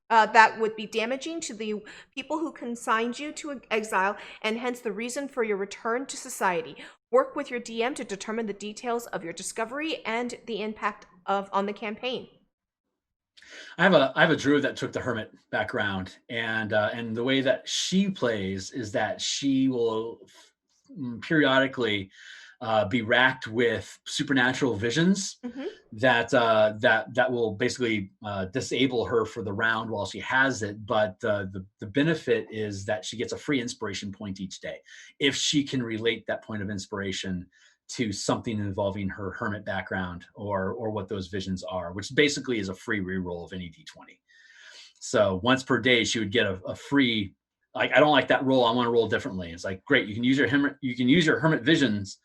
that would be damaging to the people who consigned you to exile, and hence the reason for your return to society. Work with your DM to determine the details of your discovery and the impact on the campaign. I have a druid that took the hermit background, and the way that she plays is that she will periodically be racked with supernatural visions Hmm. that will basically disable her for the round while she has it. But the benefit is that she gets a free inspiration point each day if she can relate that point of inspiration to something involving her hermit background or what those visions are, which basically is a free reroll of any d20. So once per day, she would get a free. Like, I don't like that roll. I want to roll differently. It's like, great. You can use your hermit visions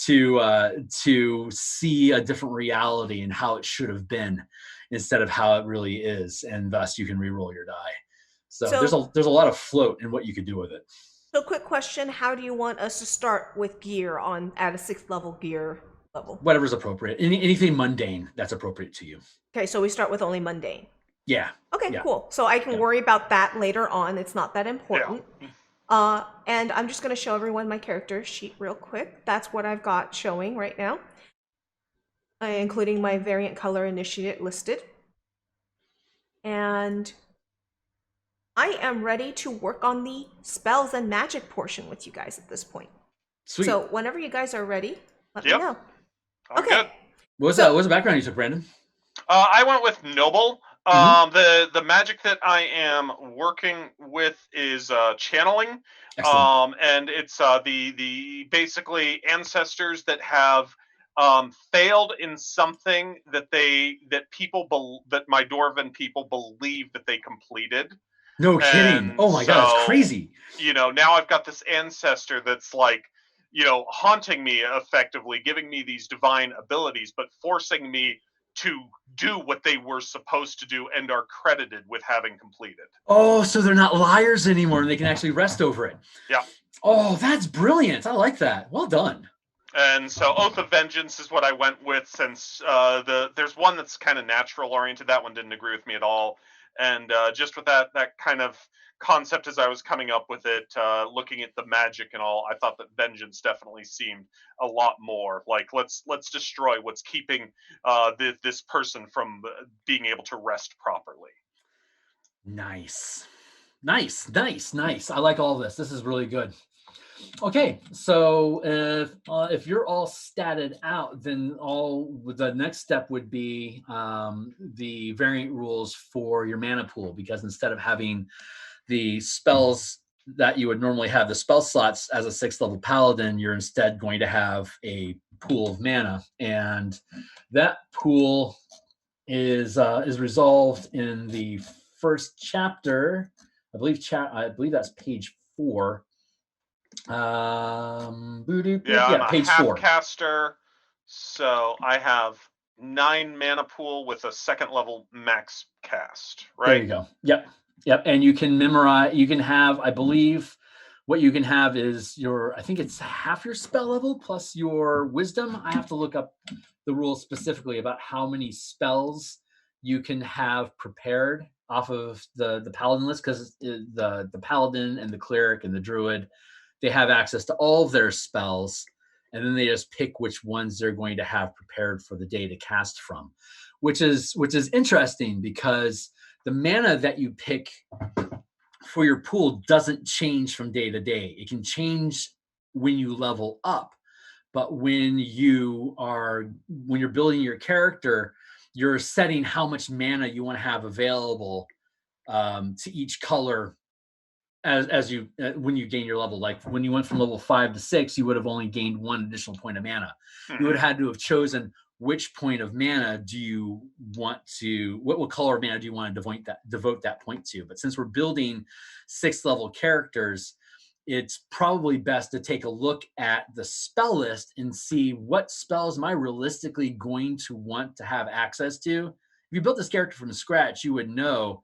to see a different reality and how it should have been instead of how it really is, and thus you can re-roll your die. So So, there's a lot of float in what you could do with it. so quick question: how do you want us to start with gear on at a 6th level gear level? Whatever's appropriate. Anything mundane that's appropriate to you. Okay, so we start with only mundane. Yeah. Okay, Yeah. cool. So I can Yeah. worry about that later on. It's not that Yeah. important. And I'm just going to show everyone my character sheet real quick. That's what I've got showing right now, including my variant color initiate listed. And I am ready to work on the spells and magic portion with you guys at this point. Sweet. So whenever you guys are ready, let me Yep. know. I'm Okay. good. What was the background you took, Brandon? I went with noble. Mhm. The magic that I am working with is channeling. Excellent. And it's the basically ancestors that have failed in something that that my Dwarven people believe that they completed. No kidding. And Oh my God, that's so, crazy. now I've got this ancestor that's like, haunting me effectively, giving me these divine abilities, but forcing me to do what they were supposed to do and are credited with having completed. Oh, so they're not liars anymore and they can actually rest over it. Yeah. Oh, that's brilliant. I like that. Well done. And so Oath of Vengeance is what I went with, since there's one that's kind of natural oriented. That one didn't agree with me at all. And just with that kind of concept as I was coming up with it, looking at the magic and all, I thought that Vengeance definitely seemed a lot more like, let's destroy what's keeping this person from being able to rest properly. Nice. Nice. I like all this. This is really good. Okay, so if you're all statted out, then all the next step would be the variant rules for your mana pool, because instead of having the spells that you would normally have, the spell slots as a 6th level paladin, you're instead going to have a pool of mana, and that pool is resolved in the first chapter. I believe that's page 4. Yeah, I'm Yeah, a page half 4. caster, so I have 9 mana pool with a 2nd level max cast, There right? you go. Yep. And you can memorize. You can have, I believe, what you can have is I think it's half your spell level plus your wisdom. I have to look up the rules specifically about how many spells you can have prepared off of the paladin list, because the paladin and the cleric and the druid, they have access to all of their spells, and then they just pick which ones they're going to have prepared for the day to cast from, which is interesting, because the mana that you pick for your pool doesn't change from day to day. It can change when you level up, but when you're building your character, you're setting how much mana you want to have available to each color as you when you gain your level. Like when you went from level 5 to 6, you would have only gained 1 additional point of mana. You would have had to have chosen which point of mana do you want to, what color of mana do you want to devote that point to. But since we're building 6th level characters, it's probably best to take a look at the spell list and see what spells am I realistically going to want to have access to. If you built this character from scratch, you would know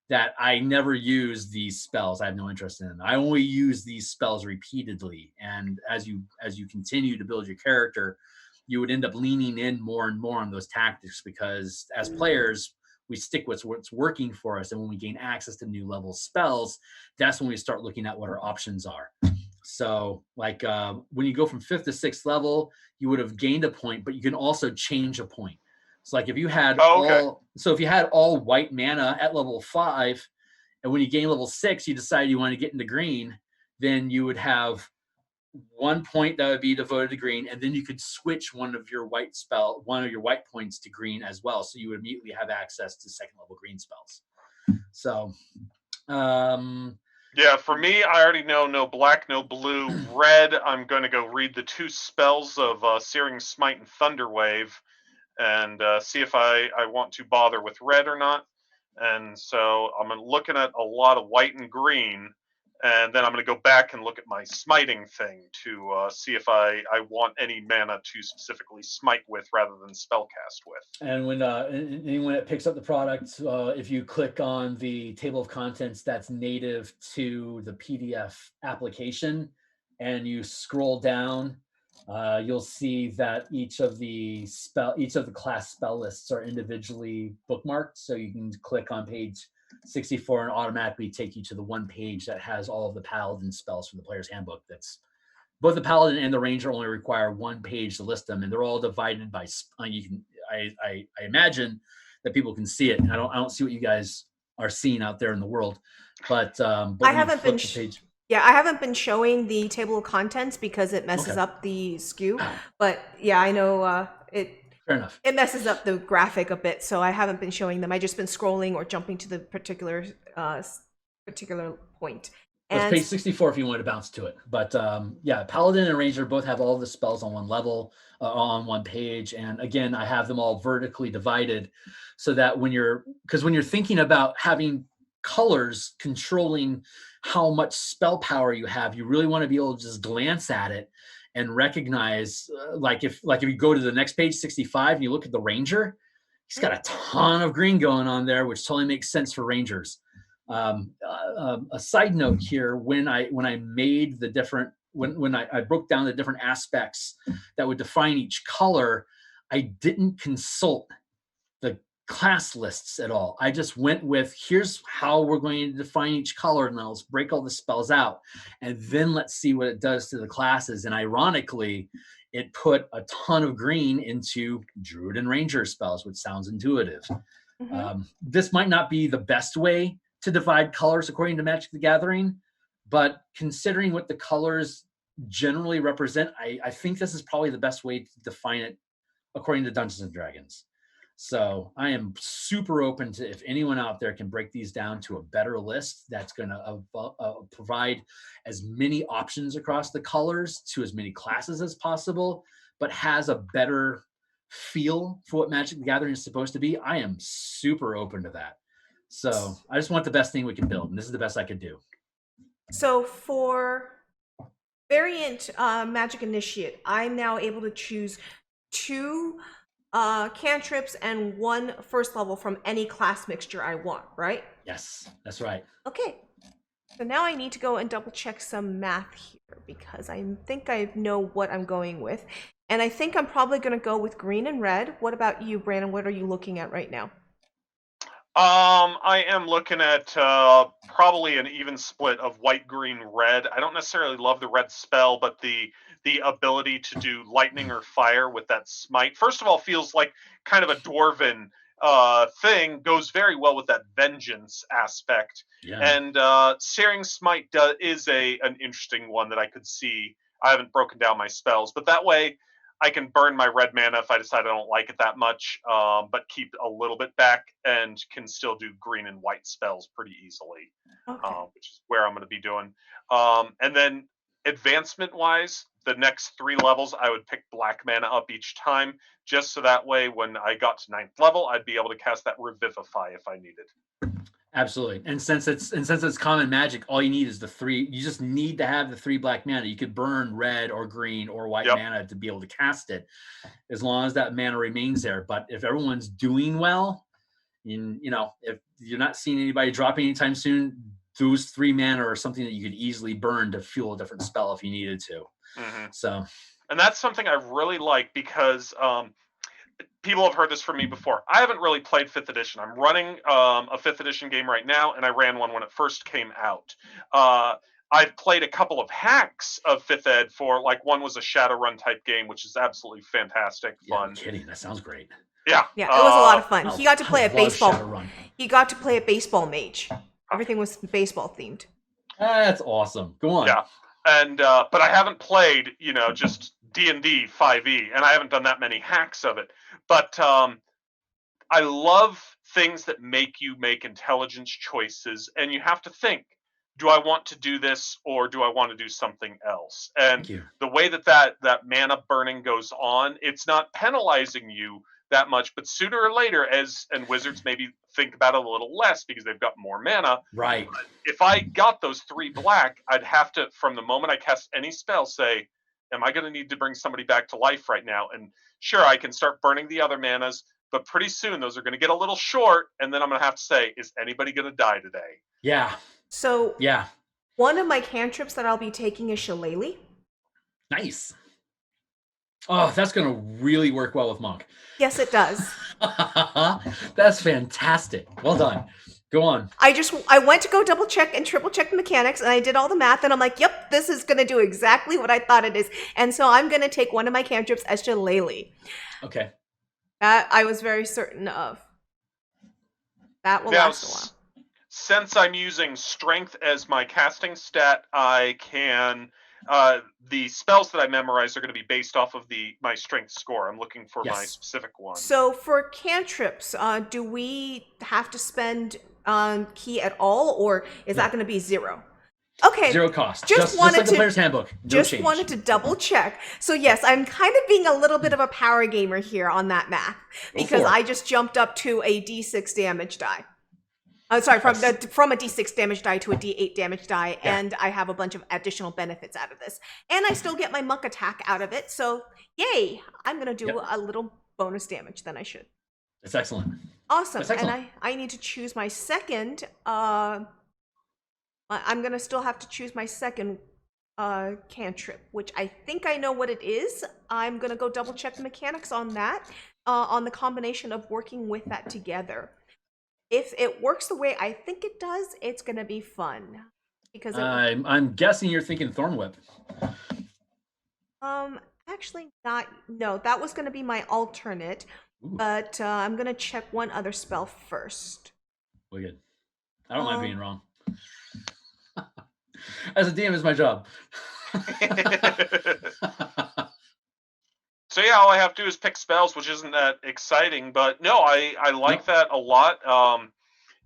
that I never use these spells. I have no interest in them. I only use these spells repeatedly. And as you continue to build your character, you would end up leaning in more and more on those tactics, because as players, we stick with what's working for us. And when we gain access to new level spells, that's when we start looking at what our options are. So like when you go from 5th to 6th level, you would have gained a point, but you can also change a point. So like if you had Okay. if you had all white mana at level 5, and when you gain level 6, you decide you want to get into green, then you would have 1 point that would be devoted to green, and then you could switch one of your white points to green as well. So you would immediately have access to second level green spells. So Yeah, for me, I already know no black, no blue. Red, I'm going to go read the 2 spells of Searing Smite and Thunderwave and see if I want to bother with red or not. And so I'm looking at a lot of white and green, and then I'm going to go back and look at my smiting thing to see if I want any mana to specifically smite with rather than spellcast with. and when anyone that picks up the product, if you click on the table of contents that's native to the PDF application, and you scroll down, you'll see that each of the class spell lists are individually bookmarked. So you can click on page 64 and automatically take you to the one page that has all of the Paladin spells from the player's handbook. That's both the Paladin and the Ranger only require one page to list them, and they're all divided by. You can. I imagine that people can see it. I don't see what you guys are seeing out there in the world, but I when you haven't been flip the page. Yeah, I haven't been showing the table of contents because it messes Okay. up the SKU. But yeah, I know Fair enough. it messes up the graphic a bit, so I haven't been showing them. I just been scrolling or jumping to the particular point. Well, it's And page 64 if you want to bounce to it. But yeah, Paladin and Ranger both have all the spells on one level, on one page. And again, I have them all vertically divided so that when you're thinking about having colors controlling how much spell power you have, you really want to be able to just glance at it and recognize, like if you go to the next page, 65, and you look at the Ranger, he's got a ton of green going on there, which totally makes sense for Rangers. A side note here: when I made the different when I broke down the different aspects that would define each color, I didn't consult the class lists at all. I just went with, here's how we're going to define each color, and let's break all the spells out, and then let's see what it does to the classes. And ironically, it put a ton of green into Druid and Ranger spells, which sounds intuitive. This might not be the best way to divide colors according to Magic the Gathering, but considering what the colors generally represent, I think this is probably the best way to define it according to Dungeons and Dragons. So I am super open to if anyone out there can break these down to a better list that's going to provide as many options across the colors to as many classes as possible, but has a better feel for what Magic the Gathering is supposed to be. I am super open to that. So I just want the best thing we can build, and this is the best I could do. so for variant Magic Initiate, I'm now able to choose 2 cantrips and 1 first level from any class mixture I want, right? Yes, that's right. Okay. So now I need to go and double check some math here because I think I know what I'm going with. And I think I'm probably going to go with green and red. What about you, Brandon? What are you looking at right now? I am looking at probably an even split of white, green, red. I don't necessarily love the red spell, but the ability to do lightning or fire with that smite, first of all, feels like kind of a dwarven thing, goes very well with that vengeance aspect. Yeah. And Searing Smite is an interesting one that I could see. I haven't broken down my spells, but that way I can burn my red mana if I decide I don't like it that much, but keep a little bit back and can still do green and white spells pretty easily, Okay. which is where I'm going to be doing. And then advancement-wise, the next 3 levels, I would pick black mana up each time, just so that way when I got to 9th level, I'd be able to cast that Revivify if I needed. Absolutely. And since it's common magic, all you need is the 3. You just need to have the 3 black mana. You could burn red or green or white mana to be able to cast it, as long as that mana remains there. But if everyone's doing well, if you're not seeing anybody dropping anytime soon, those 3 mana are something that you could easily burn to fuel a different spell if you needed to. So, and that's something I really like because people have heard this from me before. I haven't really played 5th edition. I'm running a 5th edition game right now, and I ran one when it first came out. I've played a couple of hacks of 5th ed for, like, one was a Shadowrun type game, which is absolutely fantastic fun. Yeah, kidding. That sounds great. Yeah. Yeah, it was a lot of fun. Oh, He got to play I a love baseball. Shadowrun. He got to play a baseball mage. Everything was baseball themed. That's awesome. Go on. Yeah. And but I haven't played, just D&D 5e, and I haven't done that many hacks of it. But I love things that make you make intelligence choices, and you have to think, do I want to do this or do I want to do something else? And Thank you. the way that mana burning goes on, it's not penalizing you that much, but sooner or later, and wizards maybe think about it a little less because they've got more mana. Right. If I got those 3 black, I'd have to, from the moment I cast any spell, say, am I going to need to bring somebody back to life right now? And sure, I can start burning the other manas, but pretty soon those are going to get a little short, and then I'm going to have to say, is anybody going to die today? Yeah. So Yeah. one of my cantrips that I'll be taking is Shillelagh. Nice. Oh, that's going to really work well with Monk. Yes, it does. That's fantastic. Well done. Go on. I went to go double check and triple check the mechanics, and I did all the math, and I'm like, yep, this is going to do exactly what I thought it is. And so I'm going to take one of my cantrips as Shillelagh. Okay. That I was very certain of. That will Now, last a while. since I'm using strength as my casting stat, I can the spells that I memorize are going to be based off of my strength score. I'm looking for my Yes. specific one. So for cantrips, do we have to spend key at all, or is that going to be 0? Okay. 0 cost. Just Just wanted like the to- player's handbook. No Just change. wanted to double check. So yes, I'm kind of being a little bit of a power gamer here on that math because for it. I just jumped up to a D6 damage die. Sorry, from a D6 damage die to a D8 damage die, Yeah. and I have a bunch of additional benefits out of this, and I still get my muck attack out of it. So yay! I'm gonna do a little bonus damage. Then I should. That's excellent. Awesome. That's excellent. And I need to choose my second. I'm gonna still have to choose my second cantrip, which I think I know what it is. I'm gonna go double check the mechanics on that, on the combination of working with that together. If it works the way I think it does, it's gonna be fun. Because I'm guessing you're thinking Thorn Whip. actually not. No, that was gonna be my alternate. Ooh. But I'm gonna check one other spell first. Wicked. I don't mind being wrong. As a DM, it's my job. So yeah, all I have to do is pick spells, which isn't that exciting, but no, I like that a lot.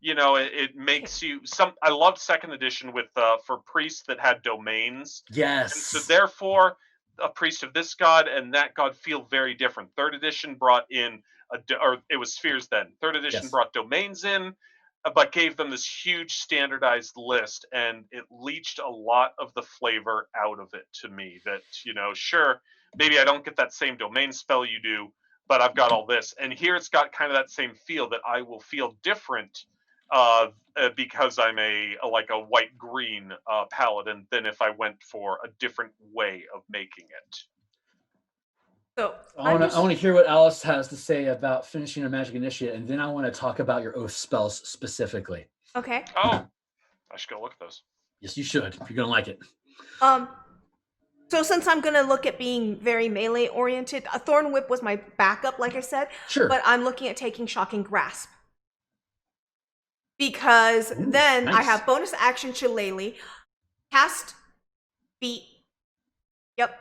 It makes you I loved second edition with for priests that had domains. Yes. And so therefore, a priest of this god and that god feel very different. Third edition brought in or it was spheres then. Third edition Yes. brought domains in, but gave them this huge standardized list, and it leached a lot of the flavor out of it to me. That sure, maybe I don't get that same domain spell you do, but I've got all this. And here it's got kind of that same feel that I will feel different because I'm a white-green paladin than if I went for a different way of making it. So I want to hear what Alice has to say about finishing a magic initiate, and then I want to talk about your oath spells specifically. okay. Oh, I should go look at those. Yes, you should. If you're gonna like it. So since I'm gonna look at being very melee oriented, a Thorn Whip was my backup, like I said. Sure. But I'm looking at taking Shocking Grasp. Because then I nice. have bonus action Shillelagh, cast Feat. Yep.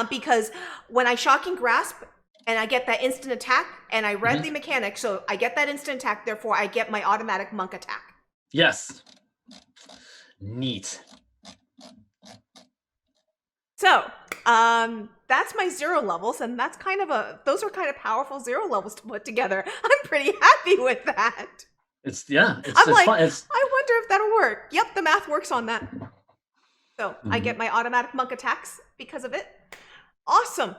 Because when I Shocking Grasp and I get that instant attack, and I read the mechanic, so I get that instant attack, therefore I get my automatic monk attack. Yes. Neat. So, that's my 0 levels, and that's those are kind of powerful 0 levels to put together. I'm pretty happy with that. It's I'm like, fun. I wonder if that'll work. Yep, the math works on that. So I get my automatic monk attacks because of it. Awesome.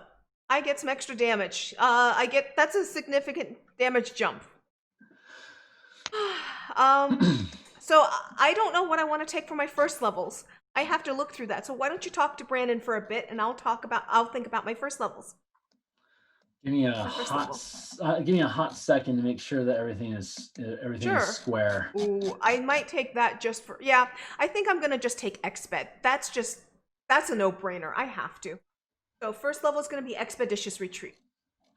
I get some extra damage. That's a significant damage jump. So I don't know what I want to take for my first levels. I have to look through that. So why don't you talk to Brandon for a bit, and I'll think about my first levels. Give me a hot second to make sure that everything is square. Ooh, I might take that just for I think I'm gonna just take Exped. That's a no-brainer. I have to. So first level is gonna be Expeditious Retreat.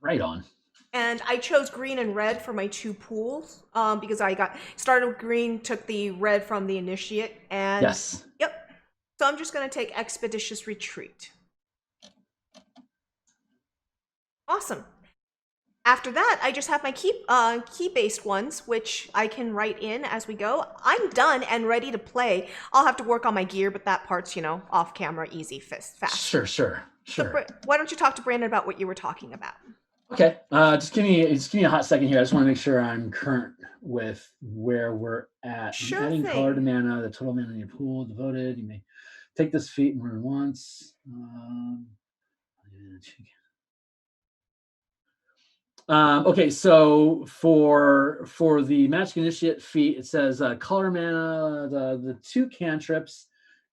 Right on. And I chose green and red for my 2 pools because I got started with green, took the red from the initiate, and Yes. yep. So I'm just going to take Expeditious Retreat. Awesome. After that, I just have my key-based ones, which I can write in as we go. I'm done and ready to play. I'll have to work on my gear, but that part's, off camera, easy, fast. Sure. So, why don't you talk to Brandon about what you were talking about? Okay. Just give me a hot second here. I just want to make sure I'm current with where we're at. Sure I'm adding thing. color to mana. The total mana in your pool devoted. You may take this feat more than once. Okay, so for the Magic Initiate feat, it says color mana, the 2 cantrips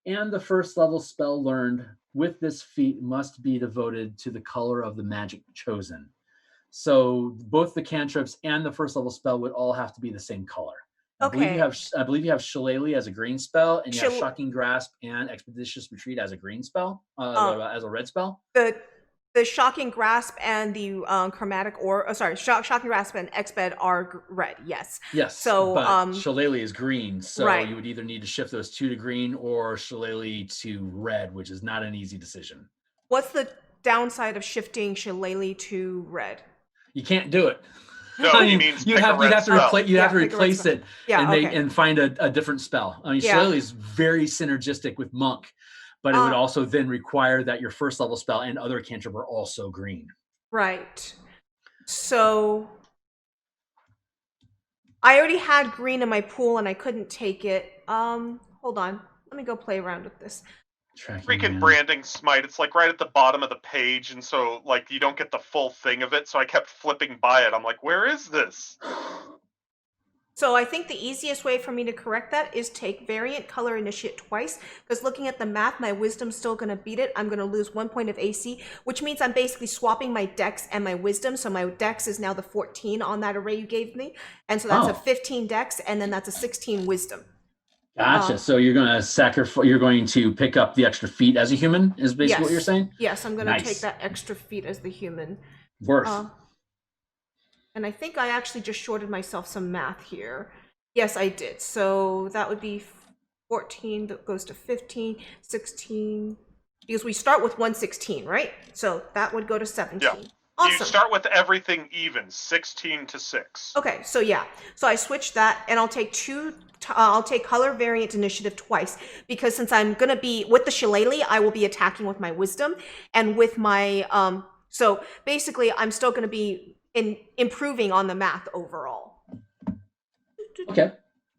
and the first level spell learned with this feat must be devoted to the color of the magic chosen. So both the cantrips and the first level spell would all have to be the same color. I believe you have Shillelagh as a green spell, and you have Shocking Grasp and Expeditious Retreat as a green spell, as a red spell. The Shocking Grasp and the Shocking Grasp and Exped are red, yes. Yes, so, but Shillelagh is green, so right. You would either need to shift those 2 to green or Shillelagh to red, which is not an easy decision. What's the downside of shifting Shillelagh to red? You can't do it. No, he means you have to replace it and find a different spell. I mean, Shillelagh is very synergistic with Monk, but it would also then require that your first level spell and other cantrip are also green. Right. So I already had green in my pool and I couldn't take it. Hold on. Let me go play around with this. Freaking branding smite. It's like right at the bottom of the page, and so like you don't get the full thing of it, so I kept flipping by it. I'm like, where is this? So I think the easiest way for me to correct that is take variant color initiate twice, because looking at the math, my wisdom's still going to beat it. I'm going to lose 1 point of AC, which means I'm basically swapping my dex and my wisdom. So my dex is now the 14 on that array you gave me, and so that's a 15 dex, and then that's a 16 wisdom. Gotcha. So you're going to sacrifice. You're going to pick up the extra feat as a human. Is basically what you're saying? Yes, I'm going to take that extra feat as the human. Worth. And I think I actually just shorted myself some math here. Yes, I did. So that would be 14 that goes to 15, 16. Because we start with 116, right? So that would go to 17. Yeah. Awesome. You start with everything even, 16 to 6. Okay, so yeah. So I switched that, and I'll take I'll take color variant initiative twice, because since I'm going to be with the Shillelagh, I will be attacking with my wisdom, and with my so basically I'm still going to be improving on the math overall. Okay,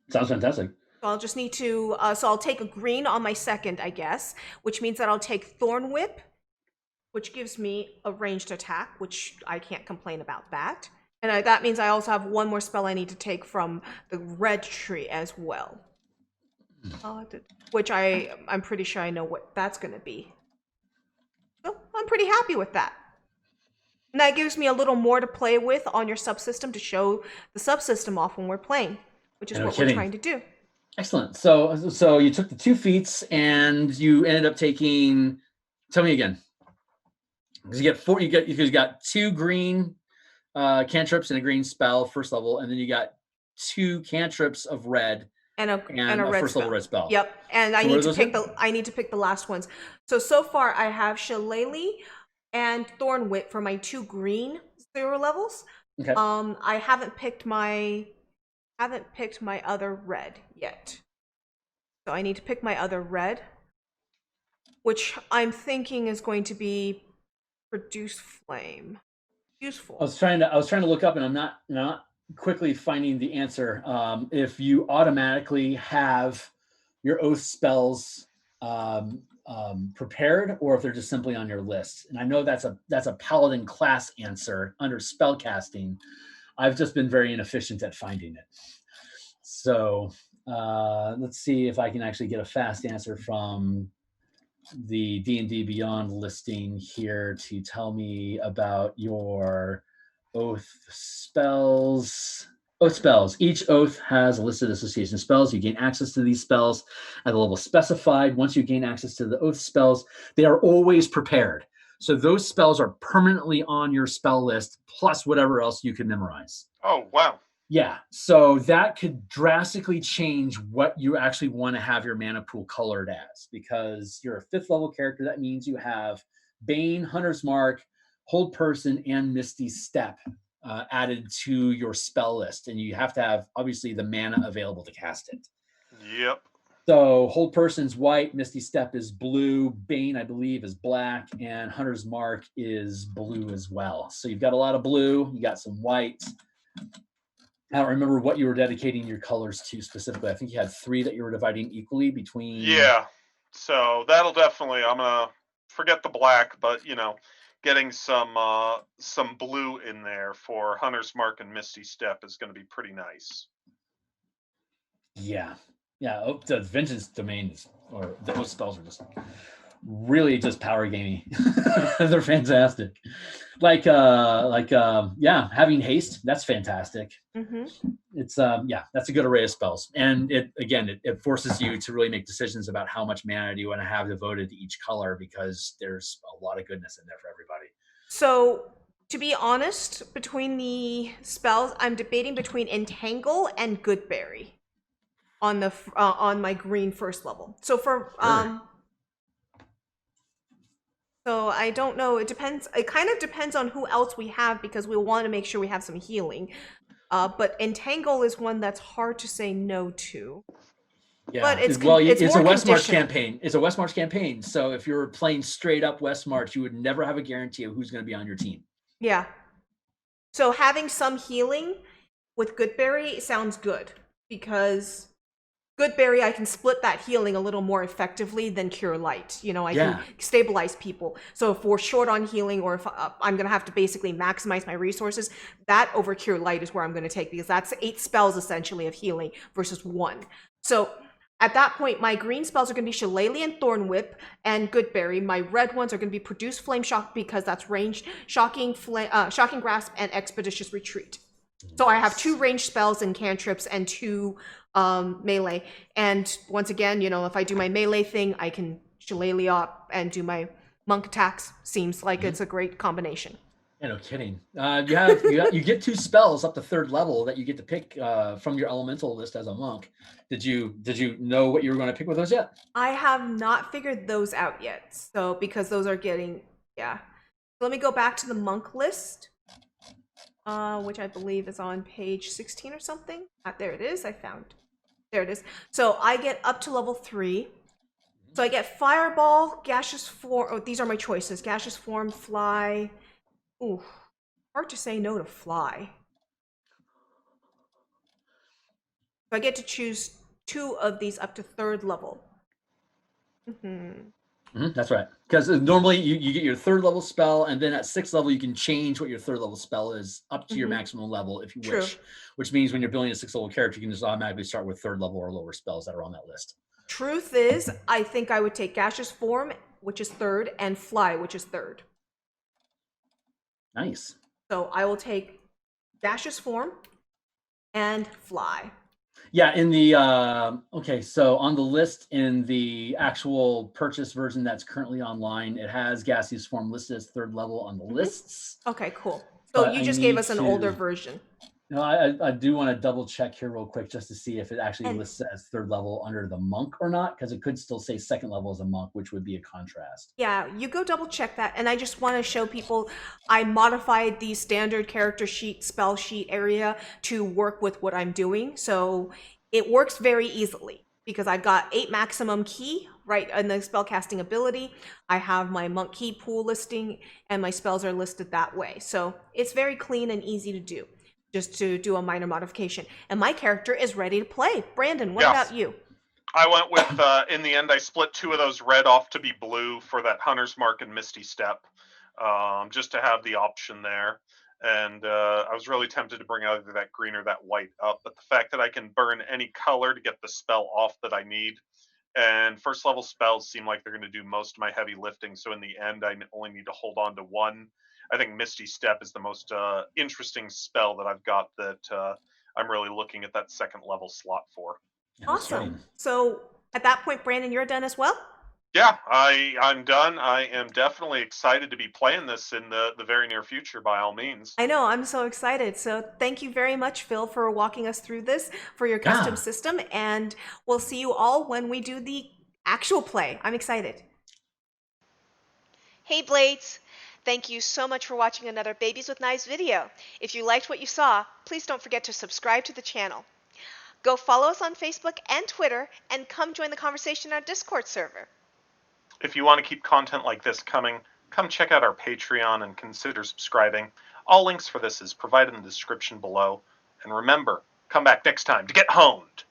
sounds fantastic. So I'll just need to so I'll take a green on my second, I guess, which means that I'll take Thorn Whip, which gives me a ranged attack, which I can't complain about that. And that means I also have one more spell I need to take from the red tree as well. Which I'm pretty sure I know what that's going to be. So I'm pretty happy with that. And that gives me a little more to play with on your subsystem to show the subsystem off when we're playing, which is what we're trying to do. Excellent. So you took the 2 feats and you ended up taking, tell me again. Because you got 2 green cantrips and a green spell first level, and then you got 2 cantrips of red and a red first level red spell. Yep. And I need to pick the last ones. So far I have Shillelagh and Thorn Whip for my 2 green 0 levels. Okay. I haven't picked my other red yet. So I need to pick my other red, which I'm thinking is going to be Produce Flame. Useful. I was trying to look up, and I'm not quickly finding the answer. If you automatically have your oath spells prepared, or if they're just simply on your list. And I know that's a Paladin class answer under spellcasting. I've just been very inefficient at finding it. So let's see if I can actually get a fast answer from the D&D Beyond listing here to tell me about your oath spells. Oath spells. Each oath has a listed association spells. You gain access to these spells at the level specified. Once you gain access to the oath spells, they are always prepared. So those spells are permanently on your spell list, plus whatever else you can memorize. Oh, wow. Yeah, so that could drastically change what you actually want to have your mana pool colored as, because you're a 5th level character. That means you have Bane, Hunter's Mark, Hold Person, and Misty Step added to your spell list, and you have to have obviously the mana available to cast it. Yep. So Hold Person's white, Misty Step is blue, Bane, I believe, is black, and Hunter's Mark is blue as well. So you've got a lot of blue, you got some white. I don't remember what you were dedicating your colors to specifically. I think you had 3 that you were dividing equally between. Yeah. So that'll definitely, I'm gonna forget the black, but getting some blue in there for Hunter's Mark and Misty Step is gonna be pretty nice. Yeah. Oh, the Vengeance Domains, or those spells are just really just power gamey. They're fantastic. Having haste, that's fantastic. It's that's a good array of spells, and it forces you to really make decisions about how much mana do you want to have devoted to each color, because there's a lot of goodness in there for everybody. So, to be honest, between the spells, I'm debating between Entangle and Goodberry on my green 1st level. So for Sure. so I don't know. It depends. It kind of depends on who else we have, because we want to make sure we have some healing. But Entangle is one that's hard to say no to. Yeah, But it's it's more a West March conditional. campaign. It's a West March campaign. So if you're playing straight up West March, you would never have a guarantee of who's going to be on your team. Yeah. So having some healing with Goodberry sounds good, because Goodberry, I can split that healing a little more effectively than Cure Light. I can stabilize people. So if we're short on healing, or if I'm going to have to basically maximize my resources, that over Cure Light is where I'm going to take, because that's 8 spells essentially of healing versus 1. So at that point, my green spells are going to be Shillelagh and Thorn Whip and Goodberry. My red ones are going to be Produce Flame Shock, because that's ranged, Shocking Grasp, and Expeditious Retreat. So I have 2 ranged spells and cantrips and 2 melee. And once again, if I do my melee thing, I can Shillelagh up and do my monk attacks. Seems like it's a great combination. Yeah, no kidding. You get 2 spells up to 3rd level that you get to pick from your elemental list as a monk. Did you know what you were going to pick with those yet? I have not figured those out yet. So because those are getting So let me go back to the monk list, which I believe is on page 16 or something. There it is. There it is. So I get up to level 3. So I get Fireball, Gaseous Form. Oh, these are my choices: Gaseous Form, Fly. Ooh, hard to say no to Fly. So I get to choose 2 of these up to 3rd level. That's right. Because normally you get your 3rd level spell, and then at 6th level you can change what your 3rd level spell is up to your maximum level if you wish. Which means when you're building a 6th level character, you can just automatically start with 3rd level or lower spells that are on that list. Truth is, I think I would take Gaseous Form, which is 3rd, and Fly, which is 3rd. Nice. So I will take Gaseous Form and Fly. Yeah, in the so on the list in the actual purchase version that's currently online, it has Gaseous Form listed as 3rd level on the lists. Okay, cool. So you just gave us an older version. No, I do want to double check here real quick just to see if it actually lists as 3rd level under the monk or not, because it could still say 2nd level as a monk, which would be a contrast. Yeah, you go double check that. And I just want to show people I modified the standard character sheet, spell sheet area to work with what I'm doing. So it works very easily, because I've got 8 maximum key right in the spellcasting ability. I have my monk key pool listing, and my spells are listed that way. So it's very clean and easy to do, just to do a minor modification. And my character is ready to play. Brandon, what about you? I went with, in the end, I split 2 of those red off to be blue for that Hunter's Mark and Misty Step, just to have the option there. And I was really tempted to bring either that green or that white up, but the fact that I can burn any color to get the spell off that I need, and 1st level spells seem like they're going to do most of my heavy lifting, so in the end I only need to hold on to 1. I think Misty Step is the most interesting spell that I've got that I'm really looking at that 2nd level slot for. Awesome. So at that point, Brandon, you're done as well? Yeah, I'm done. I am definitely excited to be playing this in the very near future, by all means. I know, I'm so excited. So thank you very much, Phil, for walking us through this for your custom Yeah. system. And we'll see you all when we do the actual play. I'm excited. Hey, Blades. Thank you so much for watching another Babies with Knives video. If you liked what you saw, please don't forget to subscribe to the channel. Go follow us on Facebook and Twitter and come join the conversation in our Discord server. If you want to keep content like this coming, come check out our Patreon and consider subscribing. All links for this is provided in the description below. And remember, come back next time to get honed.